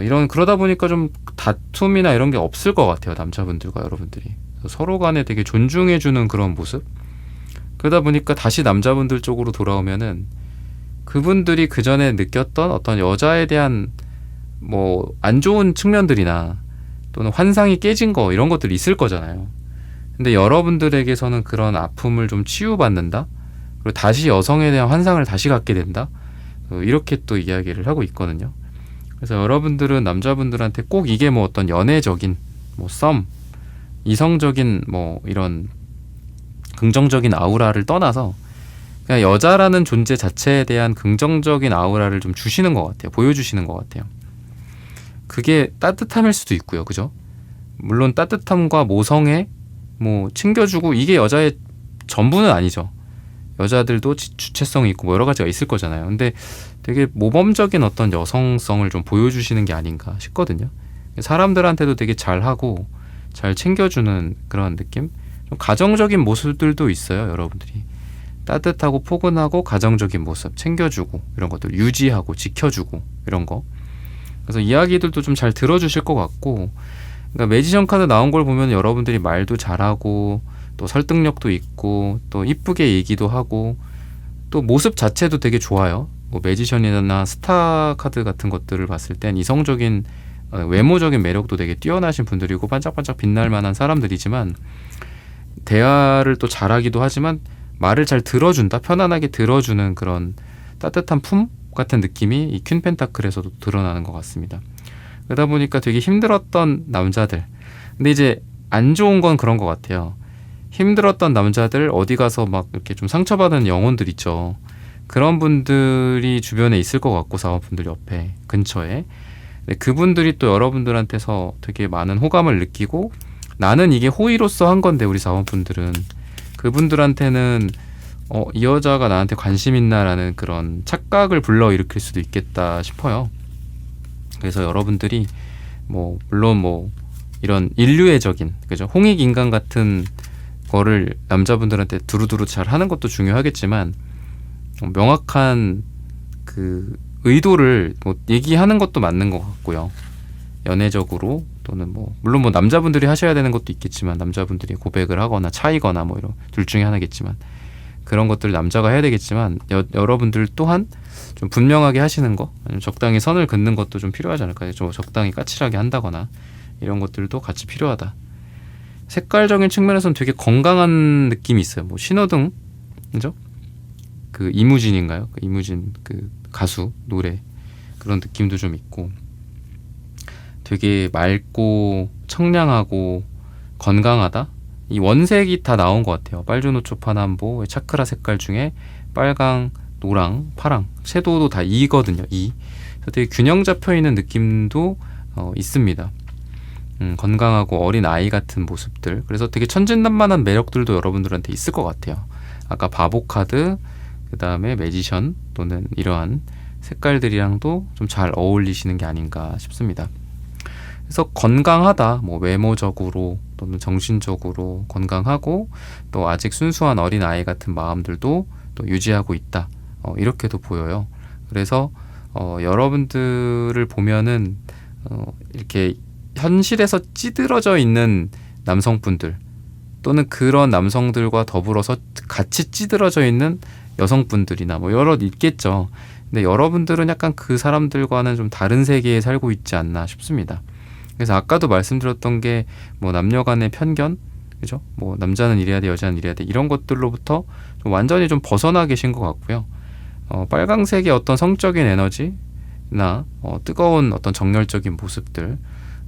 이런, 그러다 보니까 좀 다툼이나 이런 게 없을 것 같아요. 남자분들과 여러분들이 서로 간에 되게 존중해주는 그런 모습. 그러다 보니까 다시 남자분들 쪽으로 돌아오면은 그분들이 그 전에 느꼈던 어떤 여자에 대한 뭐 안 좋은 측면들이나 또는 환상이 깨진 거 이런 것들이 있을 거잖아요. 근데 여러분들에게서는 그런 아픔을 좀 치유받는다, 그리고 다시 여성에 대한 환상을 다시 갖게 된다, 이렇게 또 이야기를 하고 있거든요. 그래서 여러분들은 남자분들한테 꼭 이게 뭐 어떤 연애적인 뭐 썸, 이성적인 뭐 이런 긍정적인 아우라를 떠나서 그냥 여자라는 존재 자체에 대한 긍정적인 아우라를 좀 주시는 것 같아요. 보여주시는 것 같아요. 그게 따뜻함일 수도 있고요. 그죠? 물론 따뜻함과 모성애, 뭐 챙겨주고 이게 여자의 전부는 아니죠. 여자들도 주체성이 있고 뭐 여러 가지가 있을 거잖아요. 근데 되게 모범적인 어떤 여성성을 좀 보여주시는 게 아닌가 싶거든요. 사람들한테도 되게 잘하고 잘 챙겨주는 그런 느낌? 좀 가정적인 모습들도 있어요. 여러분들이 따뜻하고 포근하고 가정적인 모습 챙겨주고 이런 것들 유지하고 지켜주고 이런 거. 그래서 이야기들도 좀 잘 들어주실 것 같고, 그러니까 매지션 카드 나온 걸 보면 여러분들이 말도 잘하고 또 설득력도 있고 또 이쁘게 얘기도 하고 또 모습 자체도 되게 좋아요. 뭐 매지션이나 스타 카드 같은 것들을 봤을 땐 이성적인 외모적인 매력도 되게 뛰어나신 분들이고 반짝반짝 빛날 만한 사람들이지만 대화를 또 잘하기도 하지만 말을 잘 들어준다, 편안하게 들어주는 그런 따뜻한 품 같은 느낌이 이 퀸 펜타클에서도 드러나는 것 같습니다. 그러다 보니까 되게 힘들었던 남자들, 근데 이제 안 좋은 건 그런 것 같아요. 힘들었던 남자들, 어디 가서 막 이렇게 좀 상처받은 영혼들 있죠. 그런 분들이 주변에 있을 것 같고, 사원분들 옆에 근처에 그분들이 또 여러분들한테서 되게 많은 호감을 느끼고, 나는 이게 호의로서 한 건데 우리 사원분들은 그분들한테는 이 여자가 나한테 관심 있나라는 그런 착각을 불러일으킬 수도 있겠다 싶어요. 그래서 여러분들이 뭐 물론 뭐 이런 인류애적인, 그죠, 홍익인간 같은 거를 남자분들한테 두루두루 잘 하는 것도 중요하겠지만 명확한 그 의도를 뭐 얘기하는 것도 맞는 것 같고요. 연애적으로 또는 뭐 물론 뭐 남자분들이 하셔야 되는 것도 있겠지만 남자분들이 고백을 하거나 차이거나 뭐 이런 둘 중에 하나겠지만 그런 것들을 남자가 해야 되겠지만 여러분들 또한 좀 분명하게 하시는 거, 아니면 적당히 선을 긋는 것도 좀 필요하지 않을까요? 좀 적당히 까칠하게 한다거나 이런 것들도 같이 필요하다. 색깔적인 측면에서는 되게 건강한 느낌이 있어요. 뭐 신호등, 그죠? 그 이무진인가요? 그 이무진 그 가수 노래 그런 느낌도 좀 있고 되게 맑고 청량하고 건강하다. 이 원색이 다 나온 것 같아요. 빨주노초 파남보 차크라 색깔 중에 빨강, 노랑, 파랑 섀도우도 다 E거든요. E. 그래서 되게 균형 잡혀 있는 느낌도 있습니다. 건강하고 어린 아이 같은 모습들. 그래서 되게 천진난만한 매력들도 여러분들한테 있을 것 같아요. 아까 바보 카드, 그 다음에 매지션 또는 이러한 색깔들이랑도 좀 잘 어울리시는 게 아닌가 싶습니다. 그래서 건강하다, 뭐 외모적으로 또는 정신적으로 건강하고 또 아직 순수한 어린 아이 같은 마음들도 또 유지하고 있다. 이렇게도 보여요. 그래서 여러분들을 보면은 이렇게 현실에서 찌들어져 있는 남성분들 또는 그런 남성들과 더불어서 같이 찌들어져 있는 여성분들이나 뭐 여러 있겠죠. 근데 여러분들은 약간 그 사람들과는 좀 다른 세계에 살고 있지 않나 싶습니다. 그래서 아까도 말씀드렸던 게 뭐 남녀 간의 편견, 그죠? 뭐 남자는 이래야 돼, 여자는 이래야 돼, 이런 것들로부터 좀 완전히 좀 벗어나 계신 것 같고요. 빨강색의 어떤 성적인 에너지나 뜨거운 어떤 정열적인 모습들,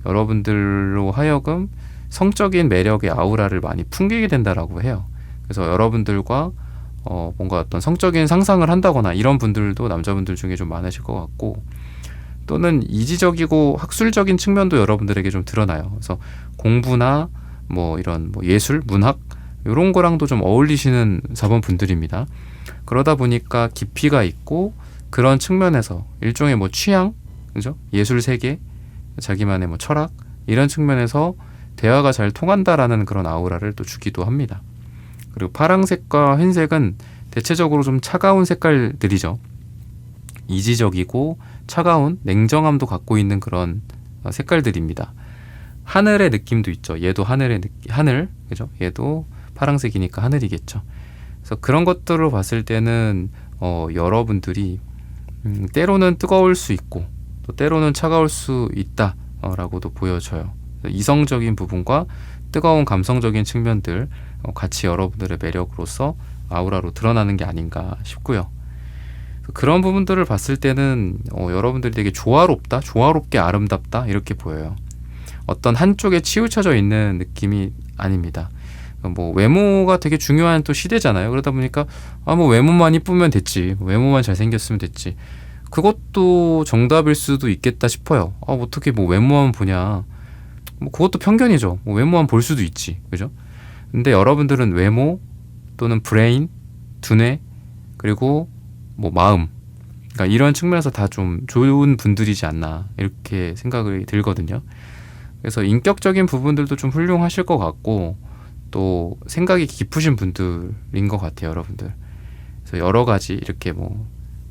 여러분들로 하여금 성적인 매력의 아우라를 많이 풍기게 된다라고 해요. 그래서 여러분들과 뭔가 어떤 성적인 상상을 한다거나 이런 분들도 남자분들 중에 좀 많으실 것 같고, 또는 이지적이고 학술적인 측면도 여러분들에게 좀 드러나요. 그래서 공부나 뭐 이런 뭐 예술, 문학 이런 거랑도 좀 어울리시는 4번 분들입니다. 그러다 보니까 깊이가 있고 그런 측면에서 일종의 뭐 취향, 그죠? 예술 세계, 자기만의 뭐 철학 이런 측면에서 대화가 잘 통한다라는 그런 아우라를 또 주기도 합니다. 그리고 파랑색과 흰색은 대체적으로 좀 차가운 색깔들이죠. 이지적이고 차가운 냉정함도 갖고 있는 그런 색깔들입니다. 하늘의 느낌도 있죠. 얘도 하늘, 그죠? 얘도 파랑색이니까 하늘이겠죠. 그래서 그런 것들을 봤을 때는 여러분들이 때로는 뜨거울 수 있고 또 때로는 차가울 수 있다라고도 보여져요. 이성적인 부분과 뜨거운 감성적인 측면들 같이 여러분들의 매력으로서 아우라로 드러나는 게 아닌가 싶고요. 그런 부분들을 봤을 때는 여러분들이 되게 조화롭게 아름답다 이렇게 보여요. 어떤 한쪽에 치우쳐져 있는 느낌이 아닙니다. 뭐 외모가 되게 중요한 또 시대잖아요. 그러다 보니까 뭐 외모만 이쁘면 됐지, 외모만 잘생겼으면 됐지, 그것도 정답일 수도 있겠다 싶어요. 어떻게 뭐 외모만 보냐, 뭐 그것도 편견이죠. 뭐 외모만 볼 수도 있지, 그죠? 근데 여러분들은 외모 또는 브레인, 두뇌, 그리고 뭐 마음, 그러니까 이런 측면에서 다 좀 좋은 분들이지 않나 이렇게 생각이 들거든요. 그래서 인격적인 부분들도 좀 훌륭하실 것 같고 또 생각이 깊으신 분들인 것 같아요, 여러분들. 그래서 여러 가지 이렇게 뭐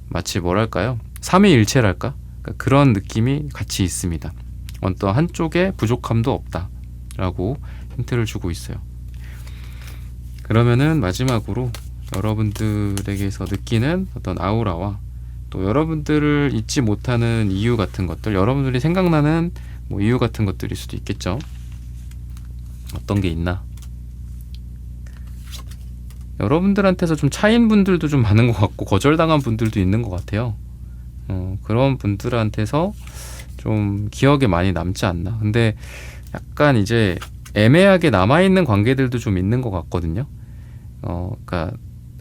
마치 뭐랄까요, 삼위일체랄까, 그러니까 그런 느낌이 같이 있습니다. 어떤 한쪽에 부족함도 없다라고 힌트를 주고 있어요. 그러면은 마지막으로 여러분들에게서 느끼는 어떤 아우라와 또 여러분들을 잊지 못하는 이유 같은 것들, 여러분들이 생각나는 뭐 이유 같은 것들일 수도 있겠죠. 어떤 게 있나? 여러분들한테서 좀 차인 분들도 좀 많은 것 같고 거절당한 분들도 있는 것 같아요. 그런 분들한테서 좀 기억에 많이 남지 않나. 근데 약간 이제 애매하게 남아있는 관계들도 좀 있는 것 같거든요. 그러니까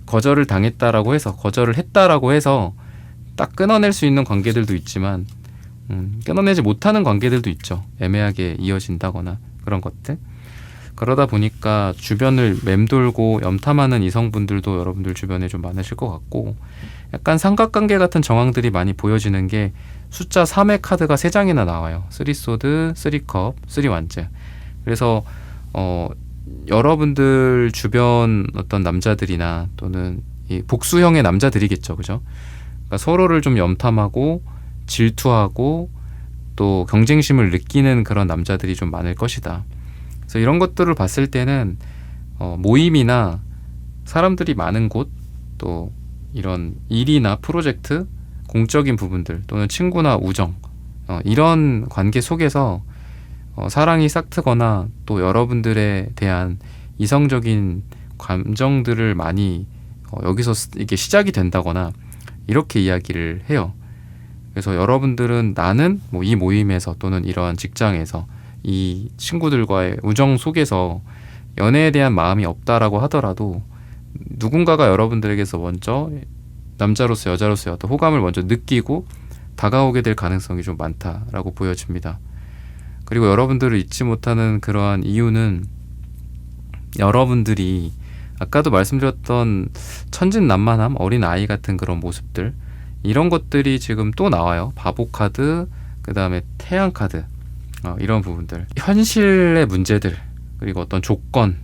거절을 당했다라고 해서, 거절을 했다라고 해서 딱 끊어낼 수 있는 관계들도 있지만 끊어내지 못하는 관계들도 있죠. 애매하게 이어진다거나 그런 것들. 그러다 보니까 주변을 맴돌고 염탐하는 이성분들도 여러분들 주변에 좀 많으실 것 같고, 약간 삼각관계 같은 정황들이 많이 보여지는 게 숫자 3의 카드가 3장이나 나와요. 3소드, 3컵, 3완즈. 그래서 여러분들 주변 어떤 남자들이나 또는 이 복수형의 남자들이겠죠, 그죠? 그러니까 서로를 좀 염탐하고 질투하고 또 경쟁심을 느끼는 그런 남자들이 좀 많을 것이다. 그래서 이런 것들을 봤을 때는 모임이나 사람들이 많은 곳, 또 이런 일이나 프로젝트, 공적인 부분들 또는 친구나 우정, 이런 관계 속에서 사랑이 싹트거나 또 여러분들에 대한 이성적인 감정들을 많이 여기서 이게 시작이 된다거나 이렇게 이야기를 해요. 그래서 여러분들은 나는 뭐 이 모임에서 또는 이러한 직장에서 이 친구들과의 우정 속에서 연애에 대한 마음이 없다라고 하더라도 누군가가 여러분들에게서 먼저 남자로서 여자로서의 어떤 호감을 먼저 느끼고 다가오게 될 가능성이 좀 많다라고 보여집니다. 그리고 여러분들을 잊지 못하는 그러한 이유는 여러분들이 아까도 말씀드렸던 천진난만함, 어린 아이 같은 그런 모습들, 이런 것들이 지금 또 나와요. 바보 카드, 그 다음에 태양 카드, 이런 부분들, 현실의 문제들, 그리고 어떤 조건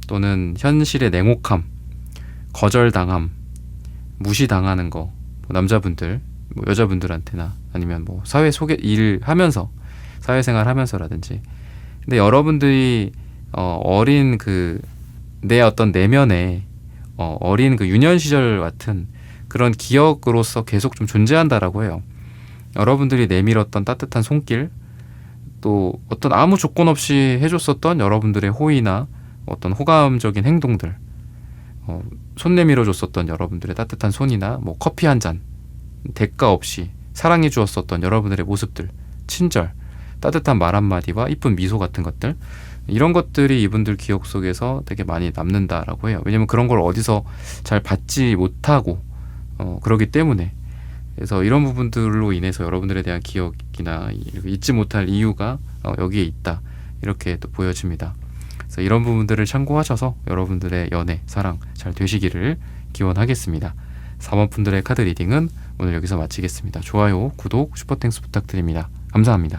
또는 현실의 냉혹함, 거절당함, 무시당하는 거, 남자분들, 뭐 여자분들한테나 아니면 뭐 사회 속에 일하면서, 사회생활 하면서라든지. 근데 여러분들이 어린 내 어떤 내면에 어린 유년 시절 같은 그런 기억으로서 계속 좀 존재한다라고 해요. 여러분들이 내밀었던 따뜻한 손길, 또 어떤 아무 조건 없이 해줬었던 여러분들의 호의나 어떤 호감적인 행동들, 손 내밀어 줬었던 여러분들의 따뜻한 손이나 뭐 커피 한 잔 대가 없이 사랑해 주었었던 여러분들의 모습들, 친절, 따뜻한 말 한마디와 이쁜 미소 같은 것들, 이런 것들이 이분들 기억 속에서 되게 많이 남는다라고 해요. 왜냐면 그런 걸 어디서 잘 받지 못하고 그러기 때문에. 그래서 이런 부분들로 인해서 여러분들에 대한 기억이나 잊지 못할 이유가 여기에 있다, 이렇게 또 보여집니다. 그래서 이런 부분들을 참고하셔서 여러분들의 연애, 사랑 잘 되시기를 기원하겠습니다. 4번 분들의 카드 리딩은 오늘 여기서 마치겠습니다. 좋아요, 구독, 슈퍼땡스 부탁드립니다. 감사합니다.